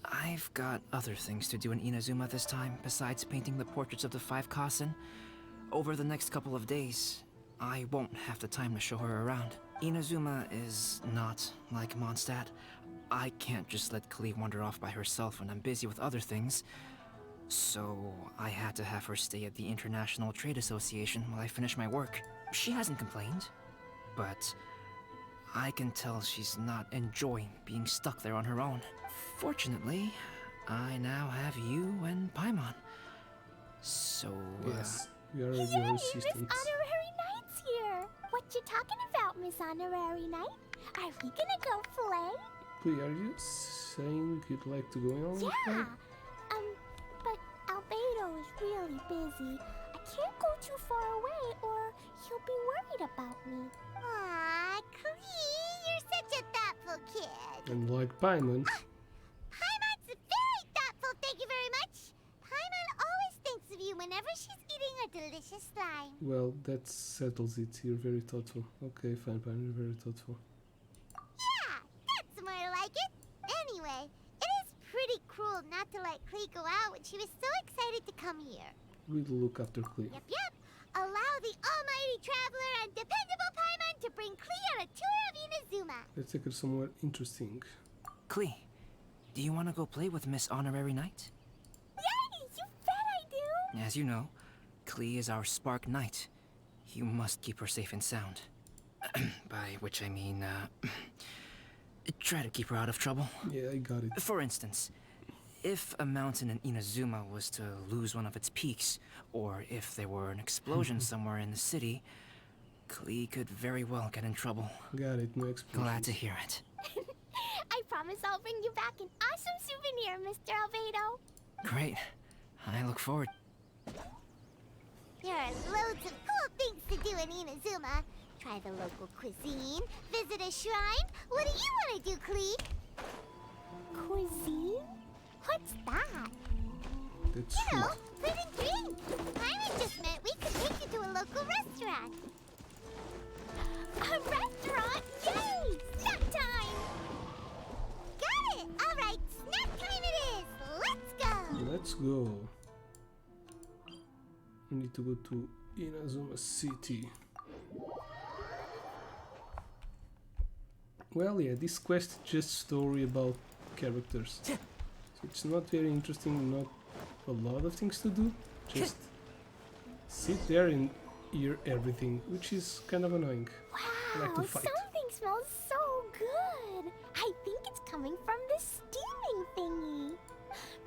I've got other things to do in Inazuma this time, besides painting the portraits of the 5 Kasen. Over the next couple of days, I won't have the time to show her around. Inazuma is not like Mondstadt. I can't just let Klee wander off by herself when I'm busy with other things. So I had to have her stay at the International Trade Association while I finish my work. She hasn't complained, but I can tell she's not enjoying being stuck there on her own. Fortunately, I now have you and Paimon. So, yes, we are your assistants. Miss Honorary Knight's here. What you talking about, Miss Honorary Knight? Are we gonna go play? Wait, are you saying you'd like to go on? Yeah. But Albedo is really busy. I can't go too far away or he'll be worried about me. Aw, Klee, you're such a thoughtful kid. And like Paimon. Paimon's very thoughtful, thank you very much. Paimon always thinks of you whenever she's eating a delicious slime. Well, that settles it. You're very thoughtful. Okay, fine, Paimon, you're very thoughtful. Yeah, that's more like it. Anyway, it is pretty cruel not to let Klee go out when she was so excited to come here. We'll look after Klee. Yep. Allow the almighty traveler and dependable Paimon to bring Klee on a tour of Inazuma. Let's take her somewhere interesting. Klee, do you want to go play with Miss Honorary Knight? Yay! You bet I do! As you know, Klee is our Spark Knight. You must keep her safe and sound. By which I mean, try to keep her out of trouble. Yeah, I got it. For instance, if a mountain in Inazuma was to lose one of its peaks, or if there were an explosion somewhere in the city, Klee could very well get in trouble. Got it, no explosions. Glad to hear it. I promise I'll bring you back an awesome souvenir, Mr. Albedo. Great. I look forward. There are loads of cool things to do in Inazuma. Try the local cuisine, visit a shrine. What do you want to do, Klee? Cuisine? What's that? That's You know, food and drink. Paimon just meant we could take you to a local restaurant. A restaurant? Yay! Snack time! Got it! Alright, snack time it is! Let's go! Let's go. We need to go to Inazuma City. Well, yeah, this quest is just story about characters. So it's not very interesting, not a lot of things to do. Just sit there and hear everything, which is kind of annoying. Wow, I like to fight. something smells so good. I think it's coming from this steaming thingy.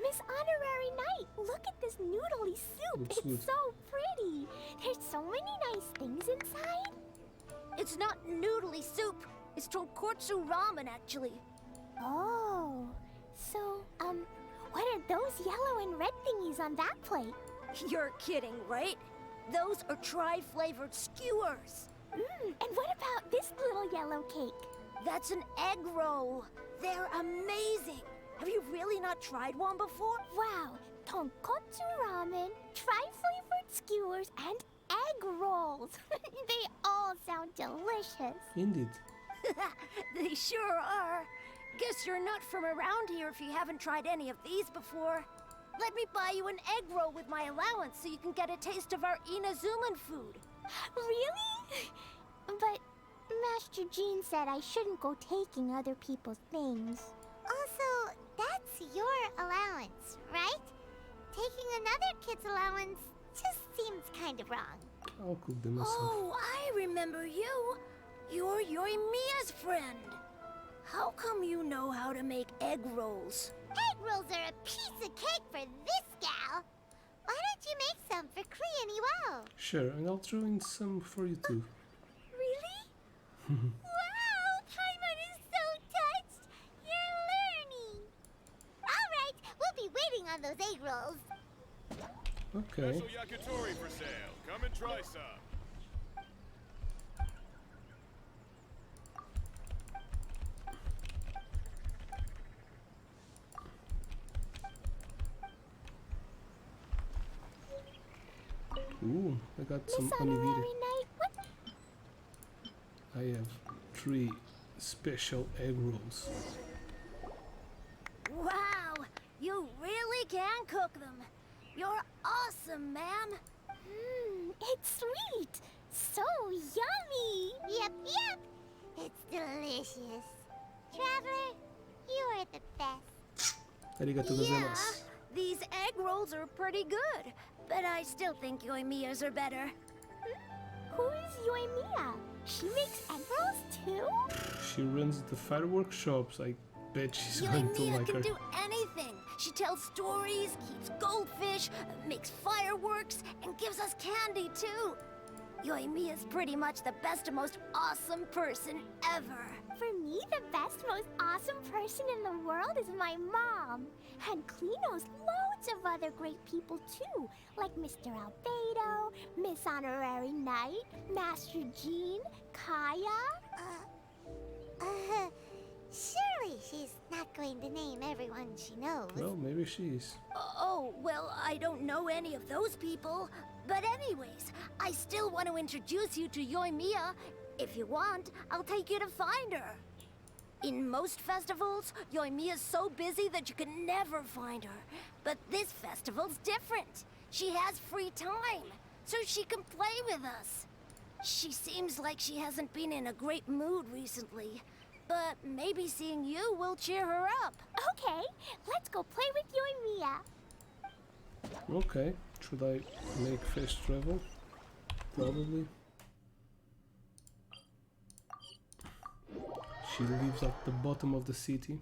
Miss Honorary Knight, look at this noodly soup. Looks it's good. so pretty. so many nice things inside. It's not noodly soup. It's tonkotsu ramen, actually. Oh, so, what are those yellow and red thingies on that plate? You're kidding, right? Those are tri-flavored skewers. And what about this little yellow cake? That's an egg roll. They're amazing. Have you really not tried one before? Wow, tonkotsu ramen, tri-flavored skewers, and egg rolls. They all sound delicious. Indeed. They sure are. Guess you're not from around here if you haven't tried any of these before. Let me buy you an egg roll with my allowance so you can get a taste of our Inazuman food. Really? But Master Jean said I shouldn't go taking other people's things. Also, that's your allowance, right? Taking another kid's allowance just seems kind of wrong. I'll cook them myself. Oh, I remember you. You're Yoimiya's friend. How come you know how to make egg rolls? Egg rolls are a piece of cake for this gal. Why don't you make some for Klee and Iwao? Sure, and I'll throw in some for you too. Really? Wow, Paimon is so touched. You're learning. All right, we'll be waiting on those egg rolls. Okay. Special yakitori for sale. Come and try some. Ooh, I got some Miss onigiri. Honorary Knight, what? I have 3 special egg rolls. Wow, you really can cook them. You're awesome, ma'am. It's sweet. So yummy. Yep. It's delicious. Traveler, you are the best. Arigato gozaimasu. These egg rolls are pretty good, but I still think Yoimiya's are better. Who is Yoimiya? She makes egg rolls too? She runs the fireworks shops. I bet she's going to Yoimiya like can her. do anything. She tells stories, keeps goldfish, makes fireworks, and gives us candy too. Yoimiya's pretty much the best and most awesome person ever. For me, the best, most awesome person in the world is my mom. And Klee knows loads of other great people too, like Mr. Albedo, Miss Honorary Knight, Master Jean, Kaya. Surely she's not going to name everyone she knows. Well, maybe she is. Oh, well, I don't know any of those people. But anyways, I still want to introduce you to Yoimiya. If you want, I'll take you to find her. In most festivals, Yoimiya's so busy that you can never find her. But this festival's different. She has free time, so she can play with us. She seems like she hasn't been in a great mood recently. But maybe seeing you will cheer her up. Okay, let's go play with Yoimiya. Okay, should I make fast travel? Probably. She lives at the bottom of the city.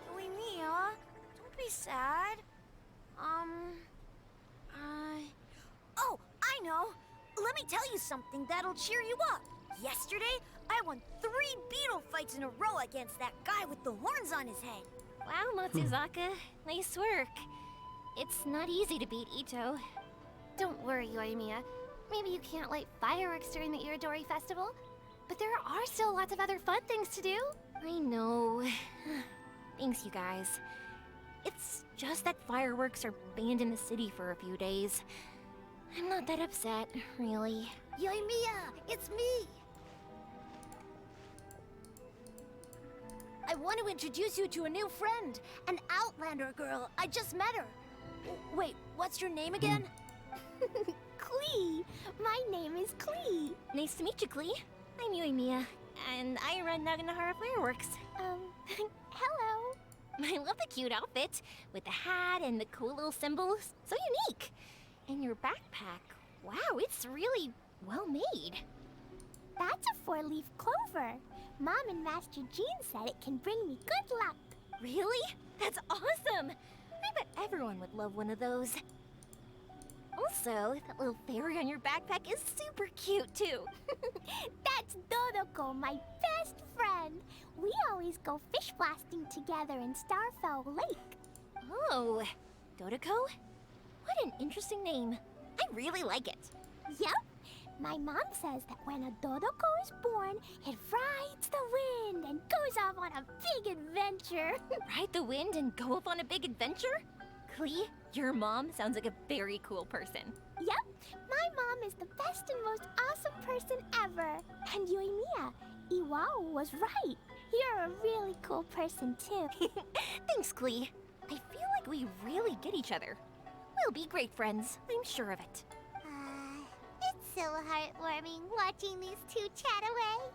Yoimiya, don't be sad. Oh, I know. Let me tell you something that'll cheer you up. Yesterday, I won 3 beetle fights in a row against that guy with the horns on his head. Wow, Matsuzaka. Nice work. It's not easy to beat Ito. Don't worry, Yoimiya. Maybe you can't light fireworks during the Iridori Festival, but there are still lots of other fun things to do. I know. Thanks, you guys. It's just that fireworks are banned in the city for a few days. I'm not that upset, really. Yoimiya, it's me! I want to introduce you to a new friend, an Outlander girl. I just met her. Wait, what's your name again? Klee. My name is Klee. Nice to meet you, Klee. I'm Yoimiya, and I run Naganohara Fireworks. Hello. I love the cute outfit, with the hat and the cool little symbols. So unique. And your backpack. Wow, it's really well made. That's a 4-leaf clover. Mom and Master Jean said it can bring me good luck. Really? That's awesome! I bet everyone would love one of those. Also, that little fairy on your backpack is super cute, too. That's Dodoko, my best friend. We always go fish blasting together in Starfell Lake. Oh, Dodoko? What an interesting name. I really like it. Yep. My mom says that when a Dodoko is born, it rides the wind and goes off on a big adventure. Ride the wind and go off on a big adventure? Klee, your mom sounds like a very cool person. Yep. My mom is the best and most awesome person ever. And Yoimiya, Iwao was right. You're a really cool person, too. Thanks, Klee. I feel like we really get each other. We'll be great friends, I'm sure of it. It's so heartwarming watching these two chat away.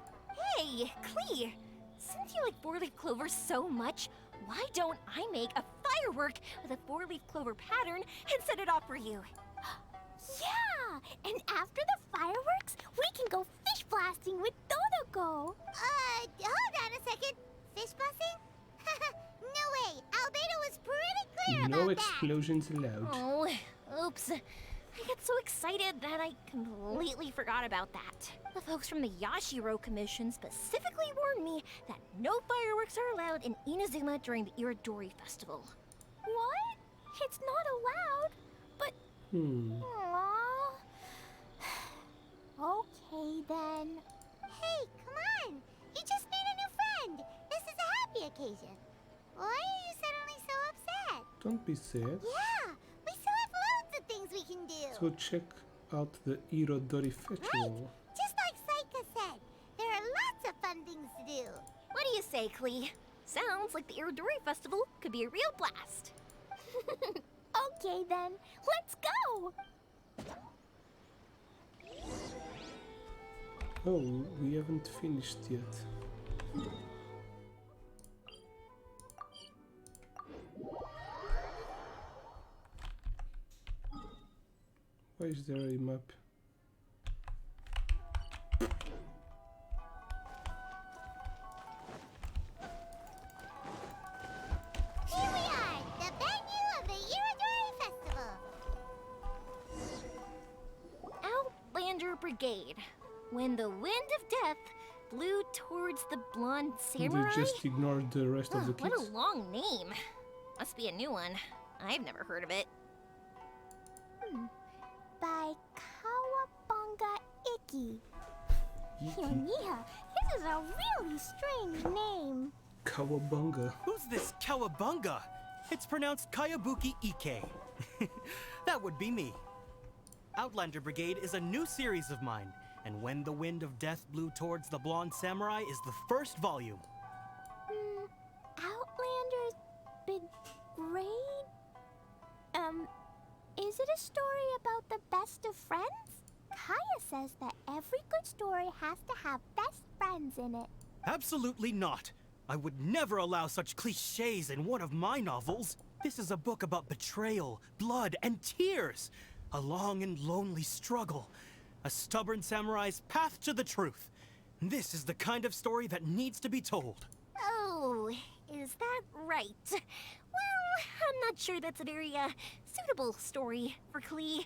Hey, Klee! Since you like 4-leaf clover so much, why don't I make a firework with a 4-leaf clover pattern and set it off for you? Yeah! And after the fireworks, we can go fish blasting with Dodoko. Hold on a second. Fish blasting? No way. Albedo was pretty clear about that. No explosions allowed. Oh, oops. I got so excited that I completely forgot about that. The folks from the Yashiro Commission specifically warned me that no fireworks are allowed in Inazuma during the Irodori Festival. What? It's not allowed? But... Aww. Okay, then. Hey, come on. You just made a new friend. This is a happy occasion. Why are you suddenly so upset? Don't be sad. Yeah, we still have loads of things we can do. Let's go check out the Irodori Festival. Right. Just like Saika said, there are lots of fun things to do. What do you say, Klee? Sounds like the Irodori Festival could be a real blast. Okay, then. Let's go! Oh, we haven't finished yet. Why is there a map? Here we are, the venue of the Irodori Festival. Outlander Brigade. When the wind of death blew towards the blonde samurai. They just ignored the rest of the kids. What a long name. Must be a new one. I've never heard of it. By Kawabunga Iki. Yoimiya, this is a really strange name. Kawabunga. Who's this Kawabunga? It's pronounced Kayabuki Ike. That would be me. Outlander Brigade is a new series of mine, and When the Wind of Death Blew Towards the Blonde Samurai is the first volume. Outlander's Brigade? Is it a story about the best of friends? Kaya says that every good story has to have best friends in it. Absolutely not. I would never allow such cliches in one of my novels. This is a book about betrayal, blood, and tears. A long and lonely struggle. A stubborn samurai's path to the truth. This is the kind of story that needs to be told. Oh, is that right? Well, I'm not sure that's a very, suitable story for Klee.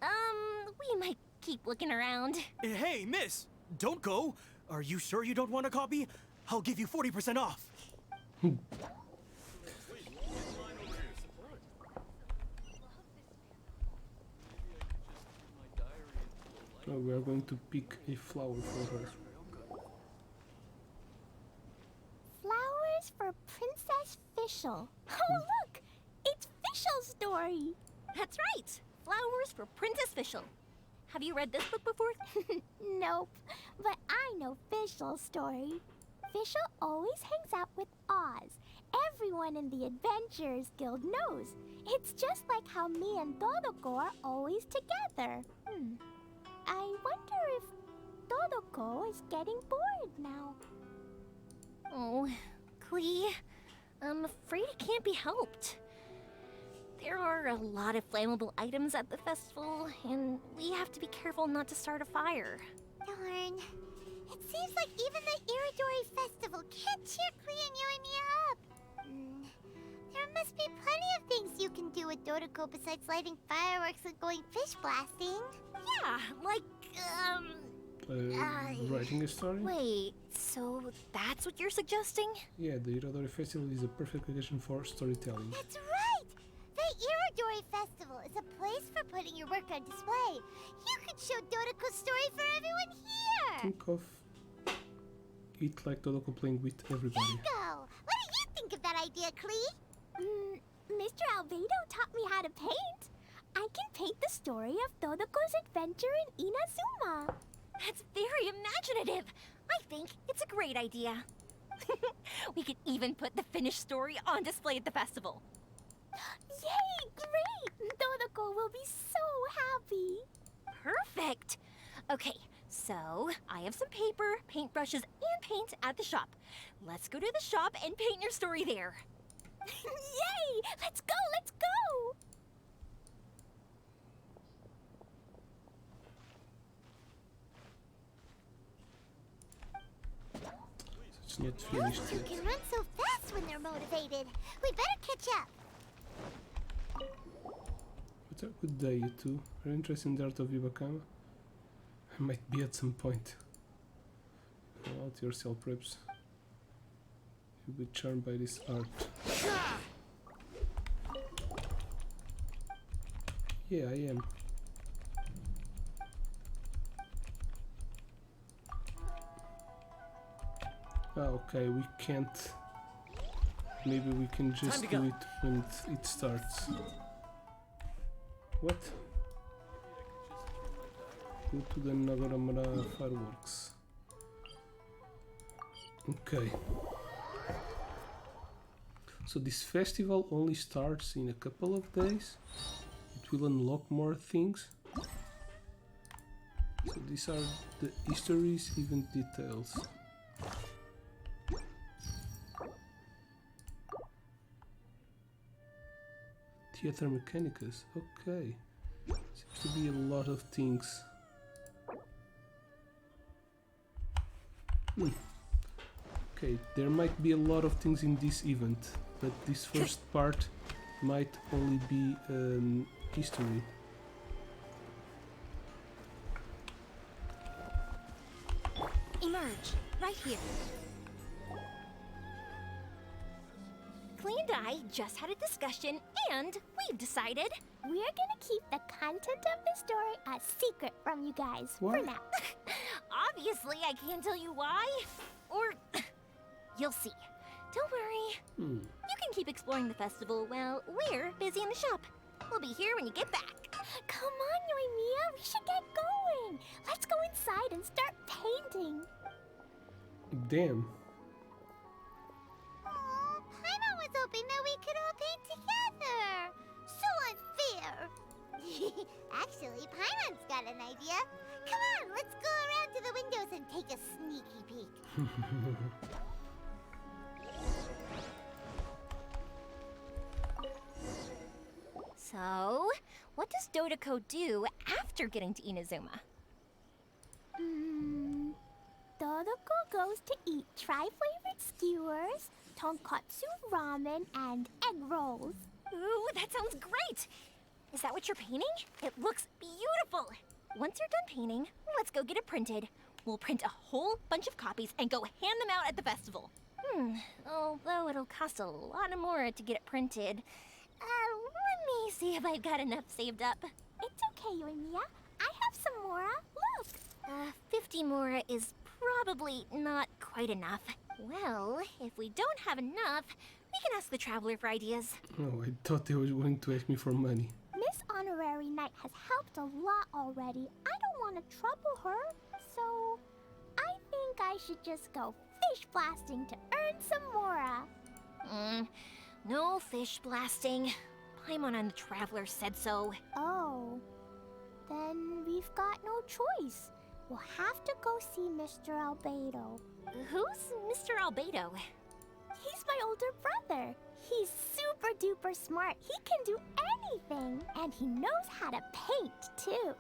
We might keep looking around. Hey, miss! Don't go! Are you sure you don't want a copy? I'll give you 40% off. Oh, we are going to pick a flower for her. Flowers for Princess Fischl. Oh, look! It's Fischl's story! That's right! Flowers for Princess Fischl. Have you read this book before? Nope, but I know Fischl's story. Fischl always hangs out with Oz. Everyone in the Adventurers Guild knows. It's just like how me and Dodoko are always together. I wonder if Dodoko is getting bored now. Oh, Klee, I'm afraid it can't be helped. There are a lot of flammable items at the festival, and we have to be careful not to start a fire. Darn. It seems like even the Iridori Festival can't cheer Klee and you and me up. There must be plenty of things you can do with Dodoko besides lighting fireworks and going fish blasting. Yeah, like, Writing a story? Wait, so that's what you're suggesting? Yeah, the Irodori Festival is a perfect occasion for storytelling. That's right! The Iridori Festival is a place for putting your work on display. You could show Dodoko's story for everyone here! Think of it like Dodoko playing with everybody. Bingo! What do you think of that idea, Klee? Mr. Albedo taught me how to paint. I can paint the story of Dodoko's adventure in Inazuma. That's very imaginative. I think it's a great idea. We could even put the finished story on display at the festival. Yay! Great! Dodoko will be so happy. Perfect. Okay, so I have some paper, paintbrushes, and paint at the shop. Let's go to the shop and paint your story there. Yay! Let's go! Let's go! It's not finished Those two yet. can run so fast when they're motivated. We better catch up. What's up with day, you two? Are you interested in the art of Ibakama? I might be at some point. Out yourself, perhaps. You'll be charmed by this art. Yeah, I am. Okay, we can't. Maybe we can just do it when it starts. What? Go to the Nagaramara fireworks. Okay. So this festival only starts in a couple of days. It will unlock more things. So these are the histories, event details. Theater Mechanicus, okay. Seems to be a lot of things. Okay, there might be a lot of things in this event, but this first part might only be history. Emerge, right here. Klee and I just had a discussion, and we've decided we're gonna keep the content of the story a secret from you guys for now. Obviously, I can't tell you why, or you'll see. Don't worry. You can keep exploring the festival while we're busy in the shop. We'll be here when you get back. Come on, Yoimiya, we should get going. Let's go inside and start painting. Damn. Paimon was hoping that we could all paint together. So unfair. Actually, Paimon's got an idea. Come on, let's go around to the windows and take a sneaky peek. So, what does Dodoko do after getting to Inazuma? Dodoko goes to eat tri-flavored skewers, tonkatsu ramen, and egg rolls. Ooh, that sounds great! Is that what you're painting? It looks beautiful! Once you're done painting, let's go get it printed. We'll print a whole bunch of copies and go hand them out at the festival. Although it'll cost a lot more to get it printed. Let me see if I've got enough saved up. It's okay, Yoimiya. I have some Mora. Look! 50 Mora is probably not quite enough. Well, if we don't have enough, we can ask the Traveler for ideas. Oh, I thought they were going to ask me for money. Miss Honorary Knight has helped a lot already. I don't want to trouble her, so I think I should just go fish blasting to earn some Mora. No fish blasting. Paimon and the Traveler said so. Oh, then we've got no choice. We'll have to go see Mr. Albedo. Who's Mr. Albedo? He's my older brother. He's super duper smart. He can do anything. And he knows how to paint, too.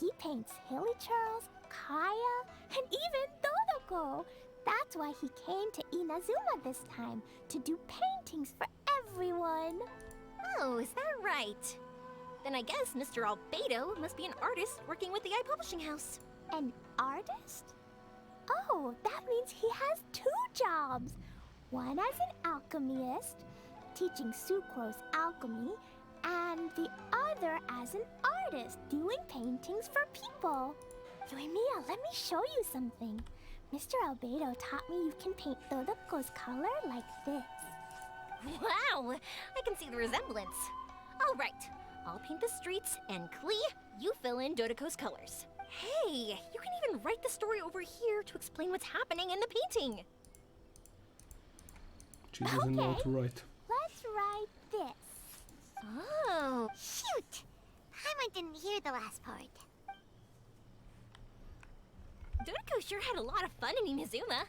He paints Hilichurls, Kaya, and even Dodoko. That's why he came to Inazuma this time, to do paintings for everyone. Oh, is that right? Then I guess Mr. Albedo must be an artist working with the iPublishing House. An artist? Oh, that means he has 2 jobs. One as an alchemist, teaching Sucrose alchemy, and the other as an artist, doing paintings for people. Yoimiya, let me show you something. Mr. Albedo taught me you can paint Dodoko's color like this. Wow, I can see the resemblance. All right, I'll paint the streets, and Klee, you fill in Dodoko's colors. Hey, you can even write the story over here to explain what's happening in the painting. She doesn't know how to write. Let's write this. Oh, shoot! Paimon didn't hear the last part. Dodoko sure had a lot of fun in Inazuma.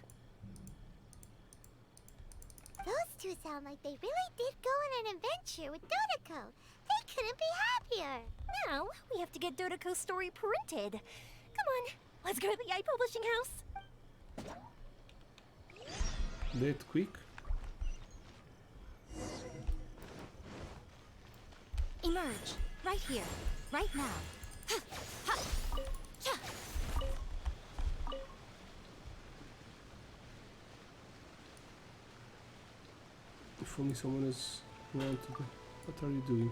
Those two sound like they really did go on an adventure with Dodoko. They couldn't be happier. Now, we have to get Dodoko's story printed. Come on, let's go to the iPublishing House. That quick? Emerge. Right here. Right now. If only someone is around to go. What are you doing?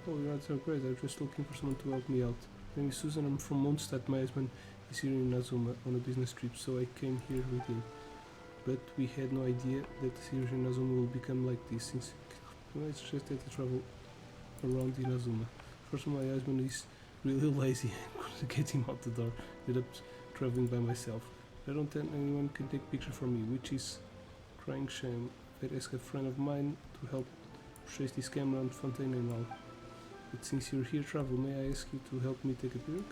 Oh, you're so great. I'm just looking for someone to help me out. My name is Susan. I'm from Mondstadt. My husband is here in Inazuma on a business trip, so I came here with him. But we had no idea that the series in Inazuma will become like this, since it's just that I travel around Inazuma. First, my husband is really lazy and couldn't get him out the door. Ended up traveling by myself. I don't think anyone can take picture for me, which is crying shame. I asked a friend of mine to help trace this camera on Fontaine and all. But since you're here, Travel, may I ask you to help me take a pic?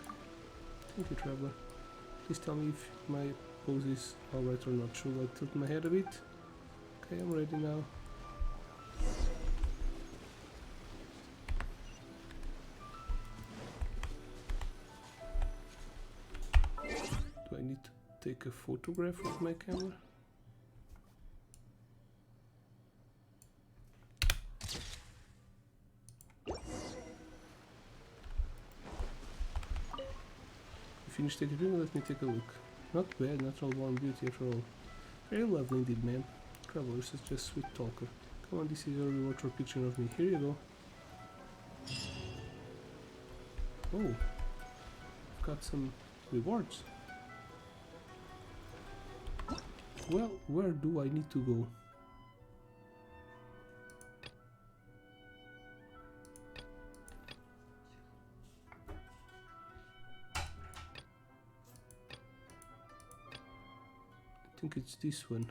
Thank you, Traveler. Please tell me if my pose is alright or not. Should I tilt my head a bit? Okay, I'm ready now. Do I need to take a photograph with my camera? Finished taking a picture, let me take a look. Not bad, natural warm beauty after all. Very lovely indeed, man. Traveler is just a sweet talker. Come on, this is your reward for a picture of me. Here you go. Oh, I've got some rewards. Well, where do I need to go? I think it's this one.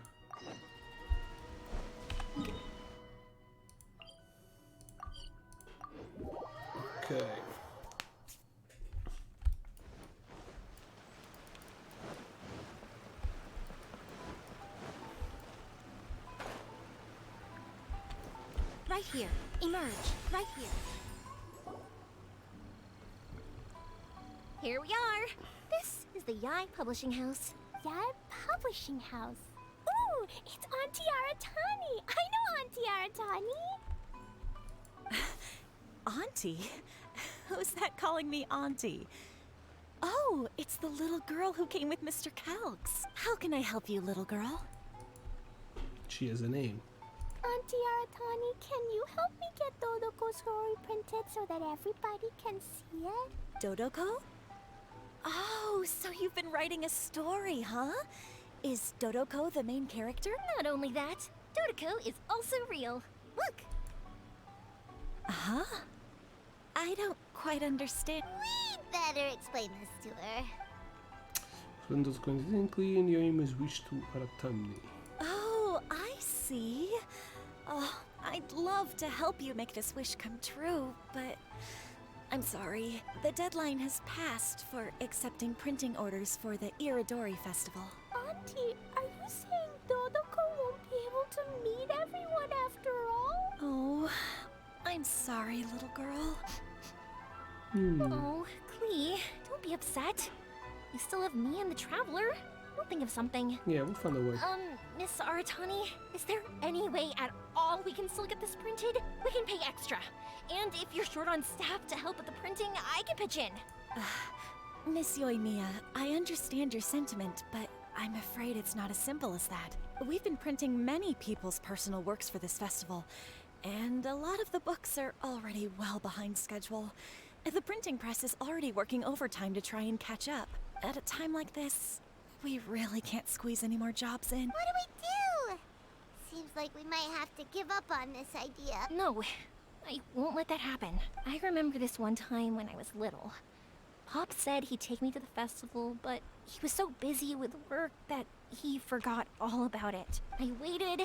Okay. Right here. Emerge. Right here. Here we are. This is the Yai Publishing House. Yai Publishing House. Ooh, it's Auntie Aratani. I know Auntie Aratani. Auntie? Who's that calling me Auntie? Oh, it's the little girl who came with Mr. Calx. How can I help you, little girl? She has a name. Auntie Aratani, can you help me get Dodoko's story printed so that everybody can see it? Dodoko? Oh, so you've been writing a story, huh? Is Dodoko the main character? Not only that, Dodoko is also real. Look! Huh? I don't quite understand. We'd better explain this to her. Friends coincidentally, and your name is wish to Aratamni. Oh, I see. Oh, I'd love to help you make this wish come true, but I'm sorry. The deadline has passed for accepting printing orders for the Iridori Festival. Auntie, are you saying Dodoko won't be able to sorry, little girl. Oh, Klee, don't be upset. You still have me and the Traveler. We'll think of something. Yeah, we'll find a way. Miss Aratani, is there any way at all we can still get this printed? We can pay extra. And if you're short on staff to help with the printing, I can pitch in. Miss Yoimiya, I understand your sentiment, but I'm afraid it's not as simple as that. We've been printing many people's personal works for this festival, and a lot of the books are already well behind schedule. The printing press is already working overtime to try and catch up. At a time like this, we really can't squeeze any more jobs in. What do we do? Seems like we might have to give up on this idea. No, I won't let that happen. I remember this one time when I was little. Pop said he'd take me to the festival, but he was so busy with work that he forgot all about it. I waited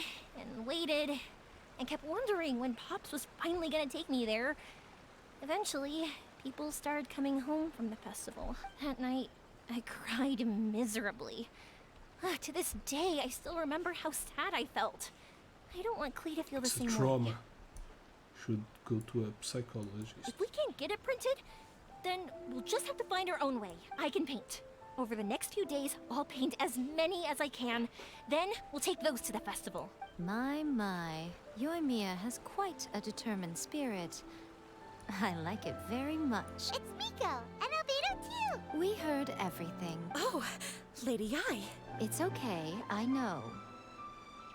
and kept wondering when Pops was finally gonna take me there. Eventually, people started coming home from the festival. That night, I cried miserably. To this day, I still remember how sad I felt. I don't want Klee to feel the same Trauma. way. Should go to a psychologist. If we can't get it printed, then we'll just have to find our own way. I can paint. Over the next few days, I'll paint as many as I can. Then we'll take those to the festival. My. Yoimiya has quite a determined spirit. I like it very much. It's Miko, and Albedo too! We heard everything. Oh, Lady Yi. It's okay, I know.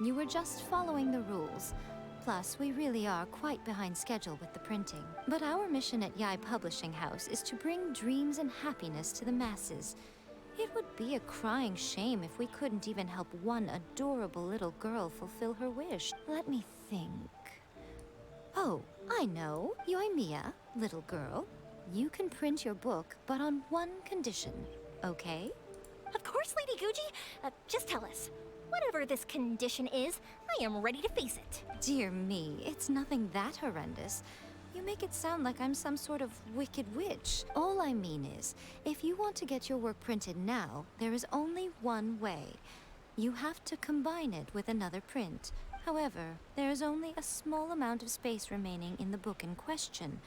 You were just following the rules. Plus, we really are quite behind schedule with the printing. But our mission at Yi Publishing House is to bring dreams and happiness to the masses. It would be a crying shame if we couldn't even help one adorable little girl fulfill her wish. Let me think. Oh, I know. Yoimiya, little girl. You can print your book, but on one condition, okay? Of course, Lady Guji. Just tell us. Whatever this condition is, I am ready to face it. Dear me, it's nothing that horrendous. You make it sound like I'm some sort of wicked witch. All I mean is, if you want to get your work printed now, there is only one way. You have to combine it with another print. However, there is only a small amount of space remaining in the book in question.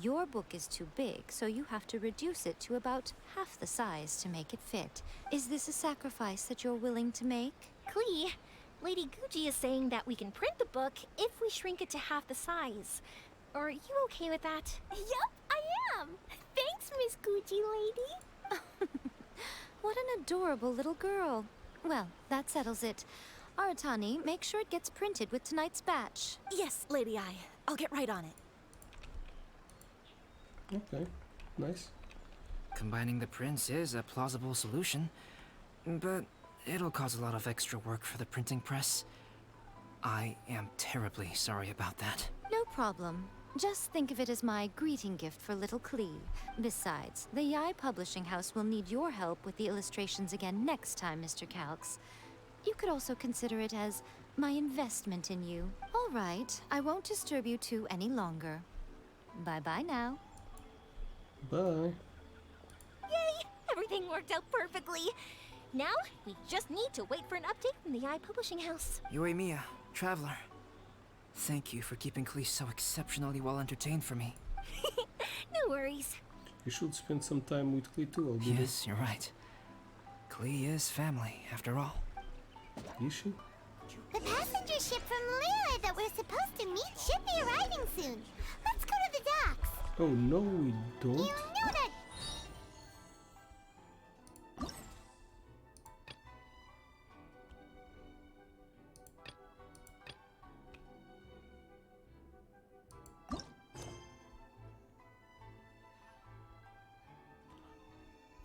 Your book is too big, so you have to reduce it to about half the size to make it fit. Is this a sacrifice that you're willing to make? Klee, Lady Guji is saying that we can print the book if we shrink it to half the size. Are you okay with that? Yup, I am! Thanks, Miss Gucci Lady! What an adorable little girl. Well, that settles it. Aratani, make sure it gets printed with tonight's batch. Yes, Lady Yi. I'll get right on it. Okay, nice. Combining the prints is a plausible solution, but it'll cause a lot of extra work for the printing press. I am terribly sorry about that. No problem. Just think of it as my greeting gift for little Klee. Besides, the Yi Publishing House will need your help with the illustrations again next time, Mr. Calx. You could also consider it as my investment in you. All right, I won't disturb you two any longer. Bye-bye now. Bye. Yay! Everything worked out perfectly. Now, we just need to wait for an update from the Yi Publishing House. Yoimiya, Traveler. Thank you for keeping Klee so exceptionally well entertained for me. No worries. You should spend some time with Klee too, Albedo. Yes, you're right. Klee is family, after all. Is she? The passenger ship from Lyra that we're supposed to meet should be arriving soon. Let's go to the docks. Oh no, we don't. You know that.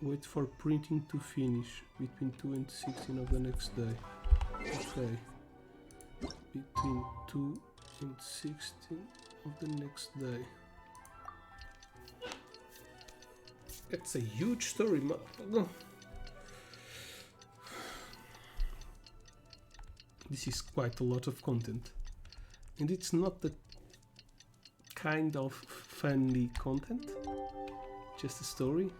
Wait for printing to finish between 2 and 16 of the next day. Okay. Between 2 and 16 of the next day. It's a huge story, man. This is quite a lot of content. And it's not the kind of funny content, just a story.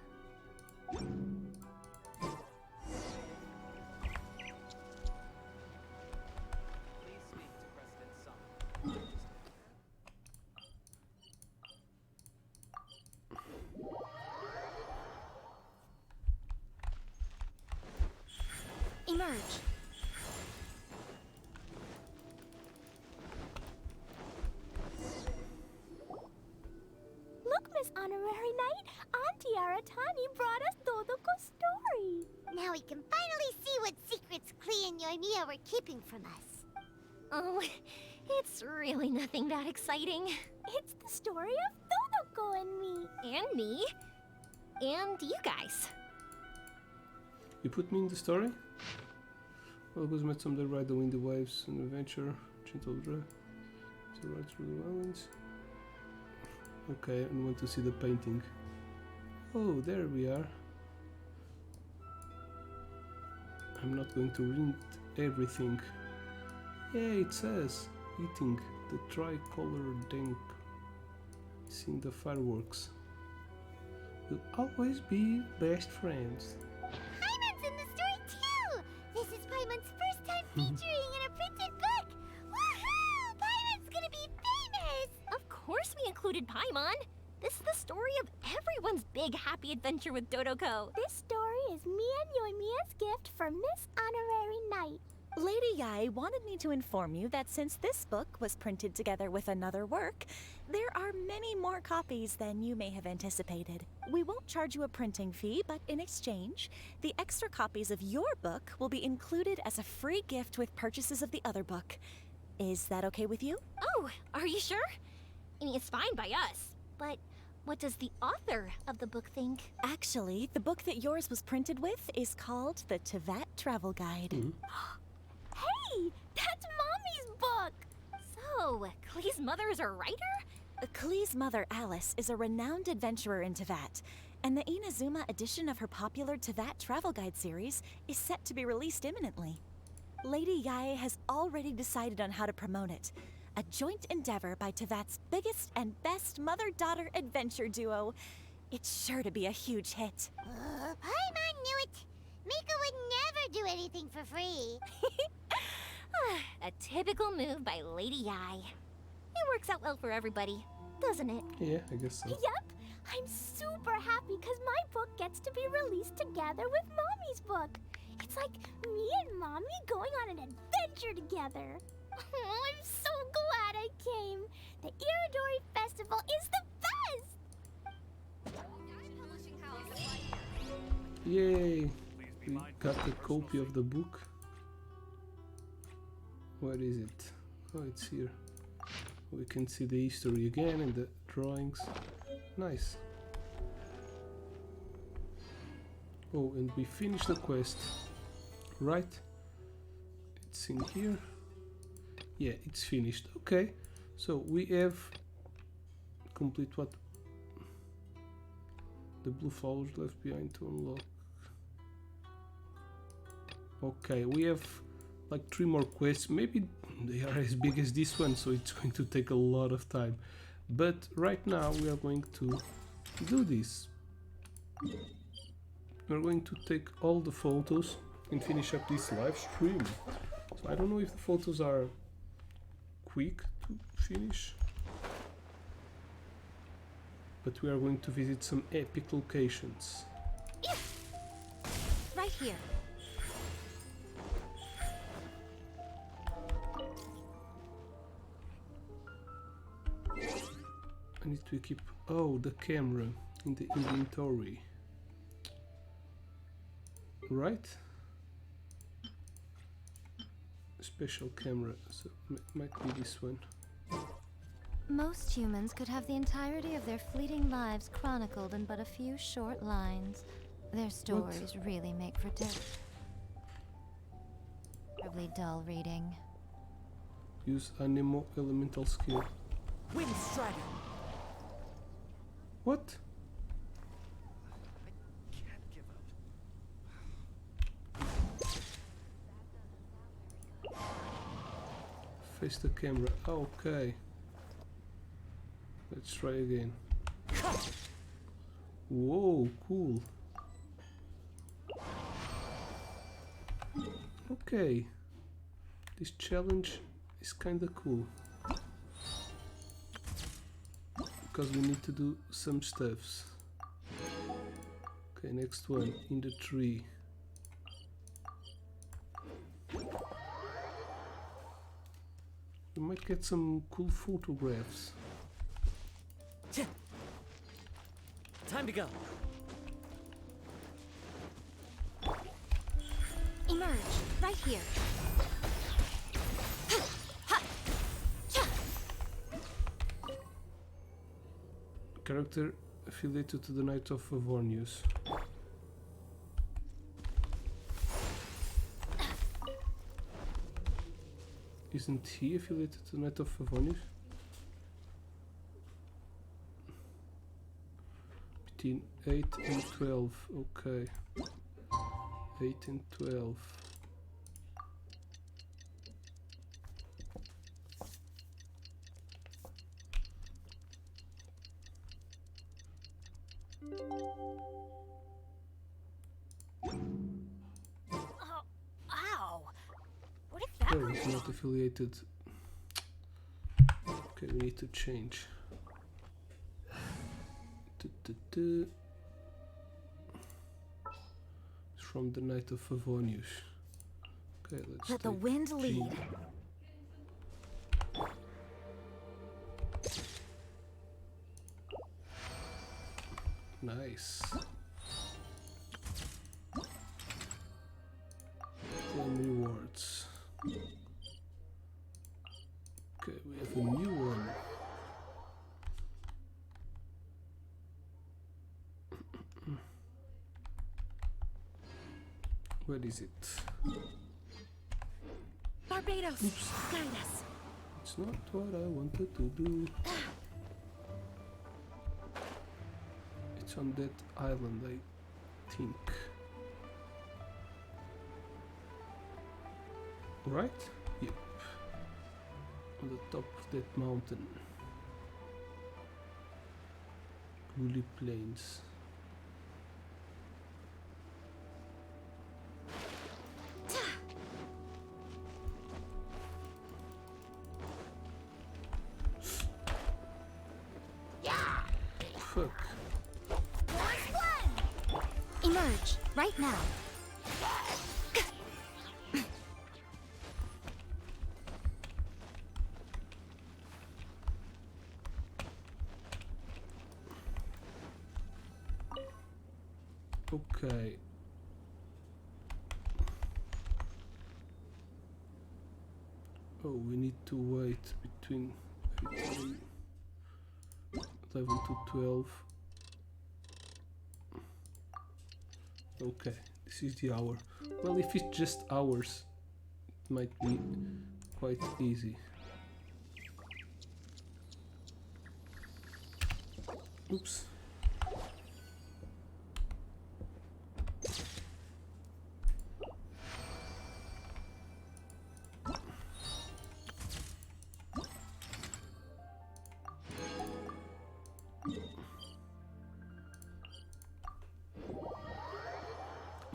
charge. Look, Miss Honorary Knight, Auntie Aratani brought us Dodoko's story. Now we can finally see what secrets Klee and Yoimiya were keeping from us. Oh, it's really nothing that exciting. It's the story of Dodoko and me. And me. And you guys. You put me in the story? Always met someday ride the windy waves, an adventure, gentle drive, to ride through the islands. Okay, I want to see the painting. Oh, there we are. I'm not going to read everything. Yeah, it says eating the tricolor dank, seeing the fireworks. We'll always be best friends. Paimon's in the story too! This is Paimon's first time featuring in a printed book! Woohoo! Paimon's gonna be famous! Of course we included Paimon. This is the story of everyone's big happy adventure with Dodoko. This story is me and Yoimiya's gift for Miss Honorary Knight. Lady Yai wanted me to inform you that since this book was printed together with another work, there are many more copies than you may have anticipated. We won't charge you a printing fee, but in exchange, the extra copies of your book will be included as a free gift with purchases of the other book. Is that okay with you? Oh, are you sure? I mean, it's fine by us, but what does the author of the book think? Actually, the book that yours was printed with is called the Tevat Travel Guide. Hey, that's Mommy's book! So, Klee's mother is a writer? Klee's mother, Alice, is a renowned adventurer in Tevat, and the Inazuma edition of her popular Tevat Travel Guide series is set to be released imminently. Lady Yae has already decided on how to promote it, a joint endeavor by Tevat's biggest and best mother-daughter adventure duo. It's sure to be a huge hit. Paimon knew it! Mika would never do anything for free. A typical move by Lady Yai. It works out well for everybody, doesn't it? Yeah, I guess so. Yep! I'm super happy because my book gets to be released together with Mommy's book. It's like me and Mommy going on an adventure together. Oh, I'm so glad I came. The Iridori Festival is the best! Yay! We got a copy of the book. Where is it? Oh, it's here. We can see the history again and the drawings. Nice. Oh, and we finished the quest. Right? It's in here. Yeah, it's finished. Okay. So we have complete what? The blue flowers left behind to unlock. Okay, we have like 3 more quests. Maybe they are as big as this one, so it's going to take a lot of time. But right now we are going to do this. We're going to take all the photos and finish up this live stream. So I don't know if the photos are quick to finish, but we are going to visit some epic locations. Right here. I need to equip, oh, the camera in the inventory. Right? Special camera, so might be this one. Most humans could have the entirety of their fleeting lives chronicled in but a few short lines. Their stories really make for terribly dull reading. Use Anemo elemental skill. Wind Strider! What? Face the camera. Okay. Let's try again. Whoa, cool. Okay. This challenge is kinda cool. Because we need to do some stuffs. Okay, next one. In the tree. We might get some cool photographs. Time to go. Emerge, right here. Character affiliated to the Knight of Avornius. Isn't he affiliated to the Knight of Avornius? Between 8 and 12, okay. 8 and 12. Oh, ow! What if that No, hurt he's you? not affiliated. Okay, we need to change. It's from the Knight of Avornius. Okay, let's Let the take wind G. lead. Nice. 10 rewards. Okay, we have a new one. Where is it? Barbados, guide us. It's not what I wanted to do. It's on that island, I think. Right? Yep. On the top of that mountain. Woolly Plains. Fuck. Emerge, right now. Okay. Oh, we need to wait between 11 to 12. Okay, this is the hour. Well, if it's just hours, it might be quite easy. Oops.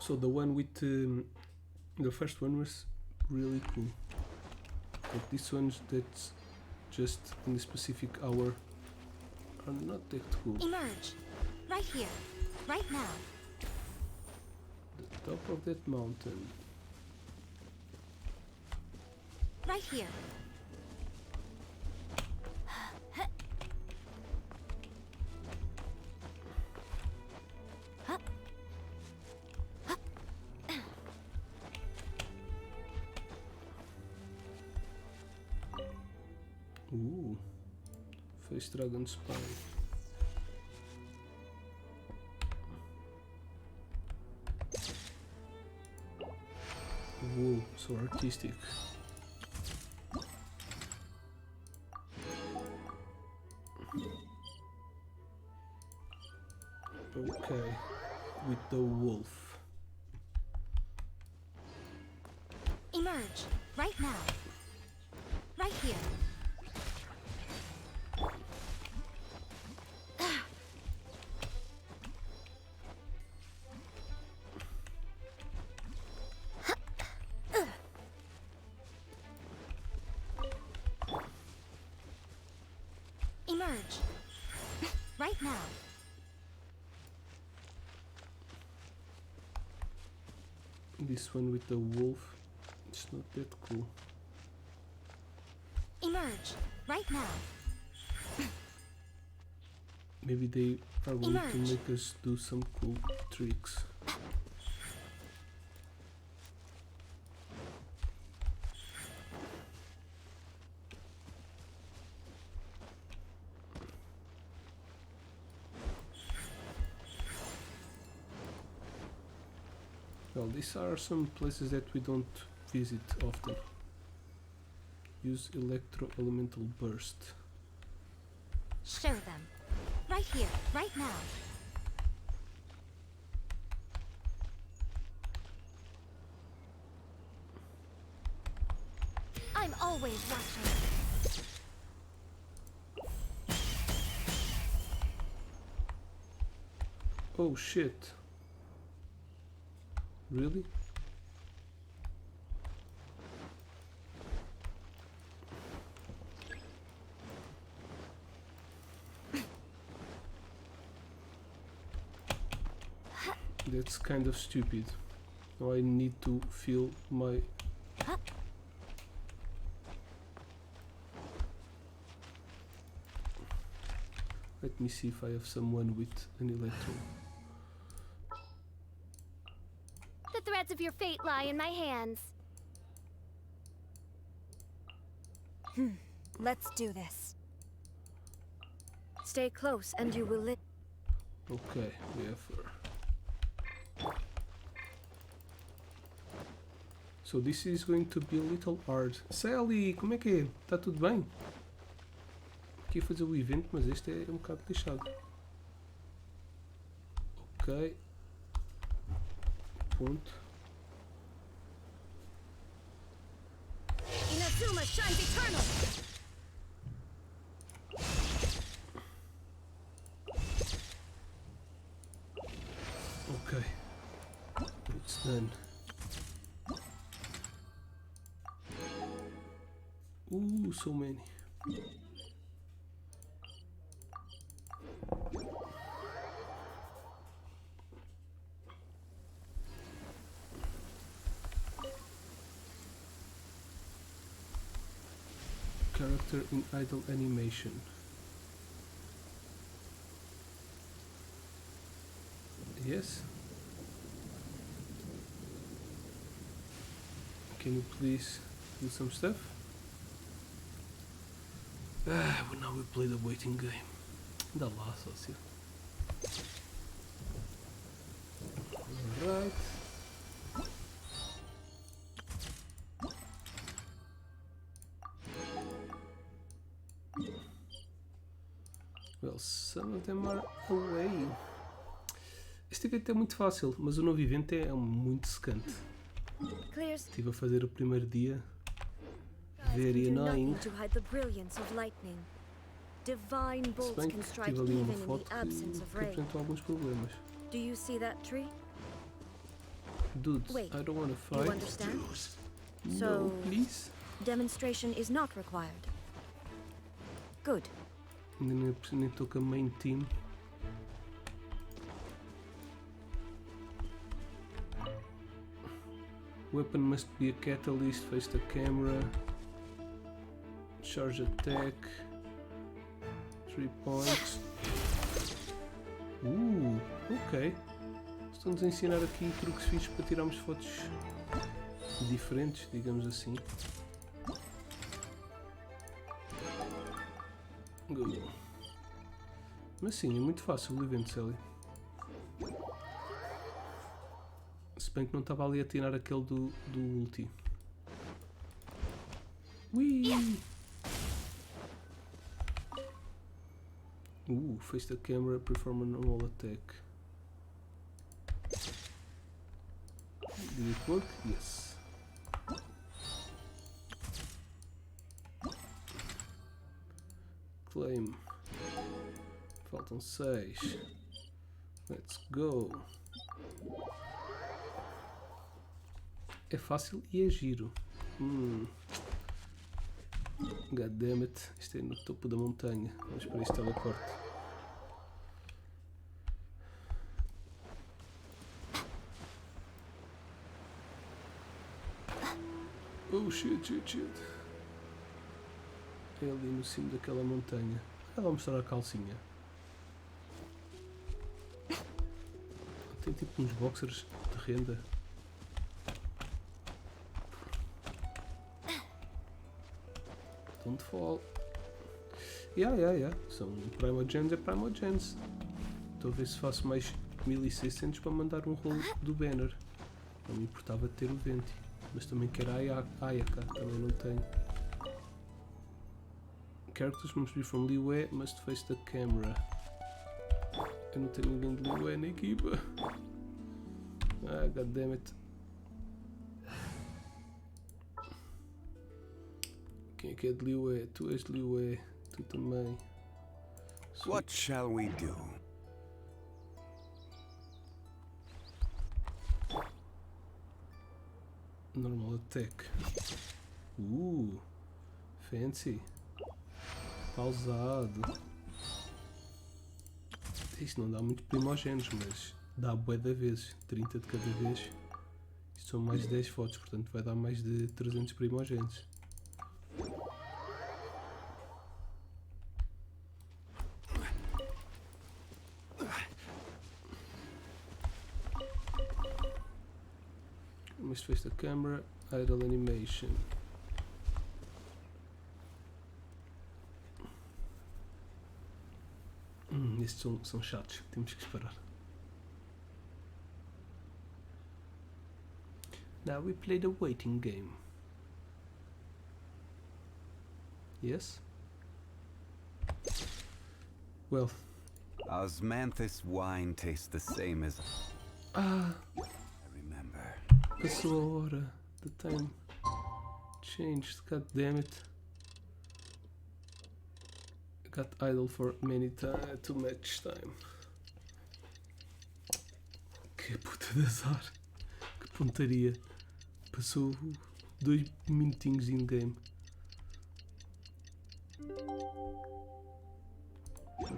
So the one with the first one was really cool, but these ones that's just in a specific hour are not that cool. Emerge, right here, right now. The top of that mountain. Right here. Ooh, face dragon spine. Whoa, so artistic. Okay, with the wolf. Emerge, right now. Right here. Emerge. Right now. This one with the wolf, it's not that cool. Emerge. Right now. Maybe they are going to Emerge. make us do some cool tricks. Well, these are some places that we don't visit often. Use electro-elemental burst. Show them. Right here, right now. I'm always watching. Oh shit. Really? That's kind of stupid. Now I need to feel my... Let me see if I have someone with an electro. The threads of your fate lie in my hands. Let's do this. Stay close and you will live. Ok, we have her. So this is going to be a little hard. Sally, como é que é? Está tudo bem? Aqui a fazer o evento, mas este é um bocado lixado. Ok. Ponto. Inazuma shines eternal! Ok. It's done. So many. Character in idle animation. Yes? Can you please do some stuff? Well, now we play the waiting game. Dá lá, sócio. Alright. Well, some of them are away. Este evento é muito fácil, mas o novo evento é muito secante. Estive a fazer o primeiro dia. Very annoying. To hide the brilliance of lightning. Divine Se bolts bem can que strike tive ali uma even in foto the absence of que rain. apresentou alguns problemas. Do you see that tree? Dudes, Wait, I don't want to fight. you understand? No, So, please. demonstration is not required. Good. Ainda nem estou com a main team. Weapon must be a catalyst, face the camera. Charge attack. 3 points. Ok. Estão-nos a ensinar aqui truques fixos para tirarmos fotos diferentes, digamos assim. Go. Mas sim, é muito fácil o evento, Sally. Se bem que não estava ali a tirar aquele do ulti. Ui! Face the camera, perform a normal attack. Did it work? Yes. Claim. Faltam 6. Let's go. É fácil e é giro. God damn it. Isto é no topo da montanha. Vamos para este teleporte. Oh shit. É ali no cimo daquela montanha. Ela vai mostrar a calcinha. Tem tipo uns boxers de renda. Don't fall. Yeah. São Primogens é Primogens. Estou a ver se faço mais 1600 para mandar um rolo do banner. Não me importava ter o 20. Mas também quero a Ayaka. Também não tenho. Characters must be from Liu must face the camera. Eu não tenho ninguém de Liu na equipa. Ah, goddammit. Quem é que é de Liu? Tu és de Liu. Tu também. What shall we do? Normal attack. Fancy. Pausado. Isto não dá muito primogénitos, mas dá bué da vezes. 30 de cada vez. Isto são mais de 10 fotos, portanto vai dar mais de 300 primogénitos. Must face the camera, idle animation. Estes são chatos, temos que esperar. Now we play the waiting game. Yes? Well. Osmanthus wine tastes the same as... I remember. Passou a hora. The time changed. God damn it. Got idle for too much time. Que puta de azar. Que pontaria. Passou 2 minutinhos in game.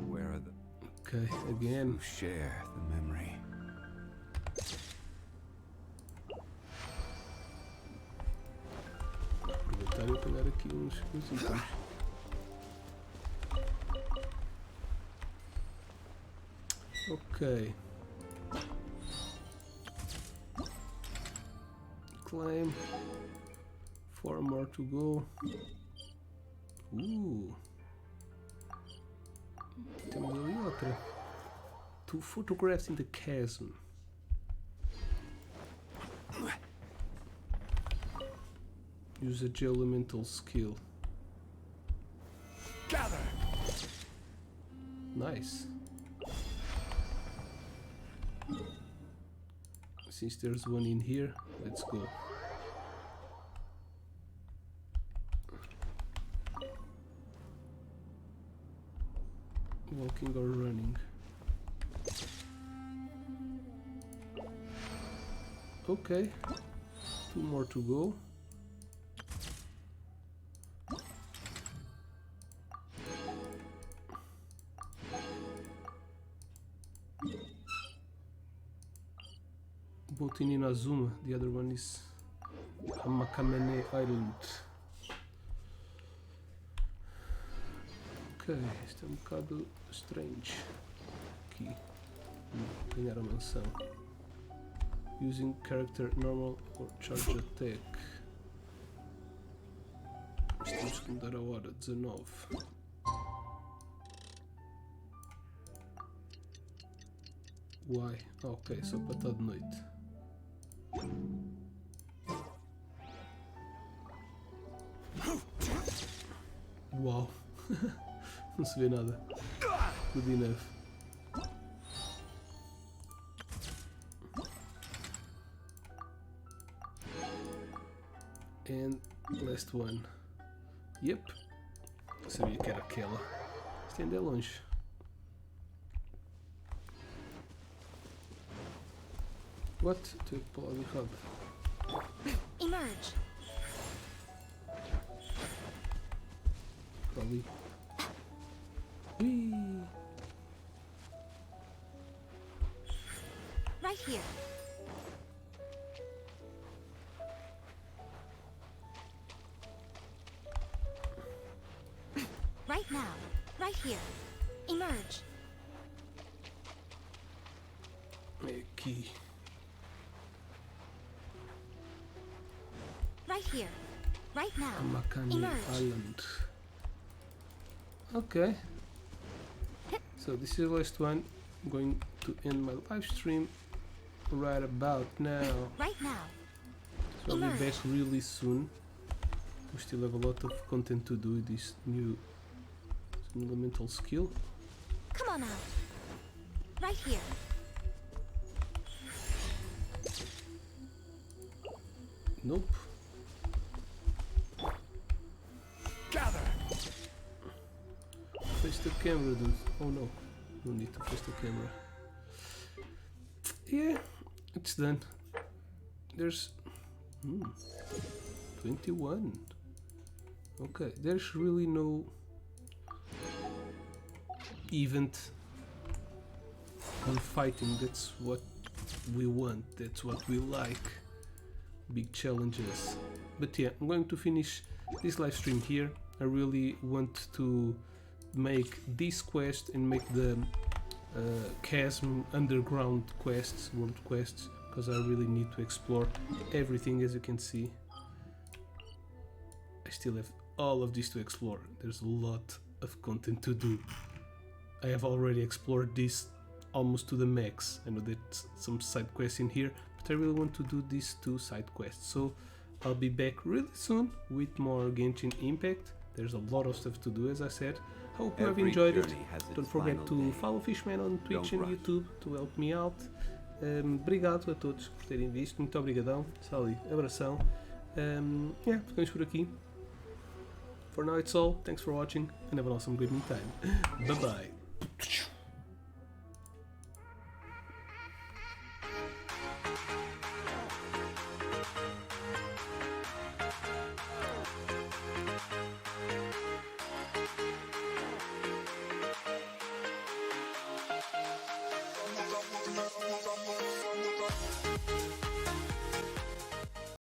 Where are the... Okay, again. Who share the memory? Aproveitar e apanhar aqui uns itens. Ok. Claim. 4 more to go. Temos ali outra. 2 photographs in the chasm. Use a geoelemental skill. Gather. Nice. Since there's one in here, let's go. Walking or running? Okay, 2 more to go. Both in Inazuma, the other one is Hamakamene Island. Ok, isto é um bocado strange. Aqui, ganhar a mansão. Using character normal or charge attack. Mas temos que mudar a hora, 19. Why? Ok, só para estar de noite. Uau! Não se vê nada. Good enough. And last one. Yep. Sabia que era aquela. Isto ainda é longe. What? Estou para o lado errado. Emerge. Para ali. Ui. Right here. Right now. Right here. Emerge. Aqui. Right here. Right now. Makani Emerge. Island. Okay. So this is the last one. I'm going to end my live stream right about now. Right now. So I'll be back really soon. We still have a lot of content to do with this new elemental skill. Come on out. Right here. Nope. Gather. Face the camera, dude. Oh no. No need to face the camera. Yeah, it's done. There's 21. Okay, there's really no event on fighting. That's what we want. That's what we like. Big challenges. But yeah, I'm going to finish this live stream here. I really want to make this quest and make the chasm underground quests, world quests, because I really need to explore everything. As you can see, I still have all of this to explore. There's a lot of content to do. I have already explored this almost to the max. I know there's some side quests in here, but I really want to do these 2 side quests. So I'll be back really soon with more Genshin Impact. There's a lot of stuff to do, as I said. Hope you have enjoyed it. Don't forget to follow Fishman on Twitch and YouTube to help me out. Obrigado a todos por terem visto. Muito obrigadão. Sally, abração. Yeah, ficamos por aqui. For now it's all. Thanks for watching and have an awesome gaming time. Bye bye.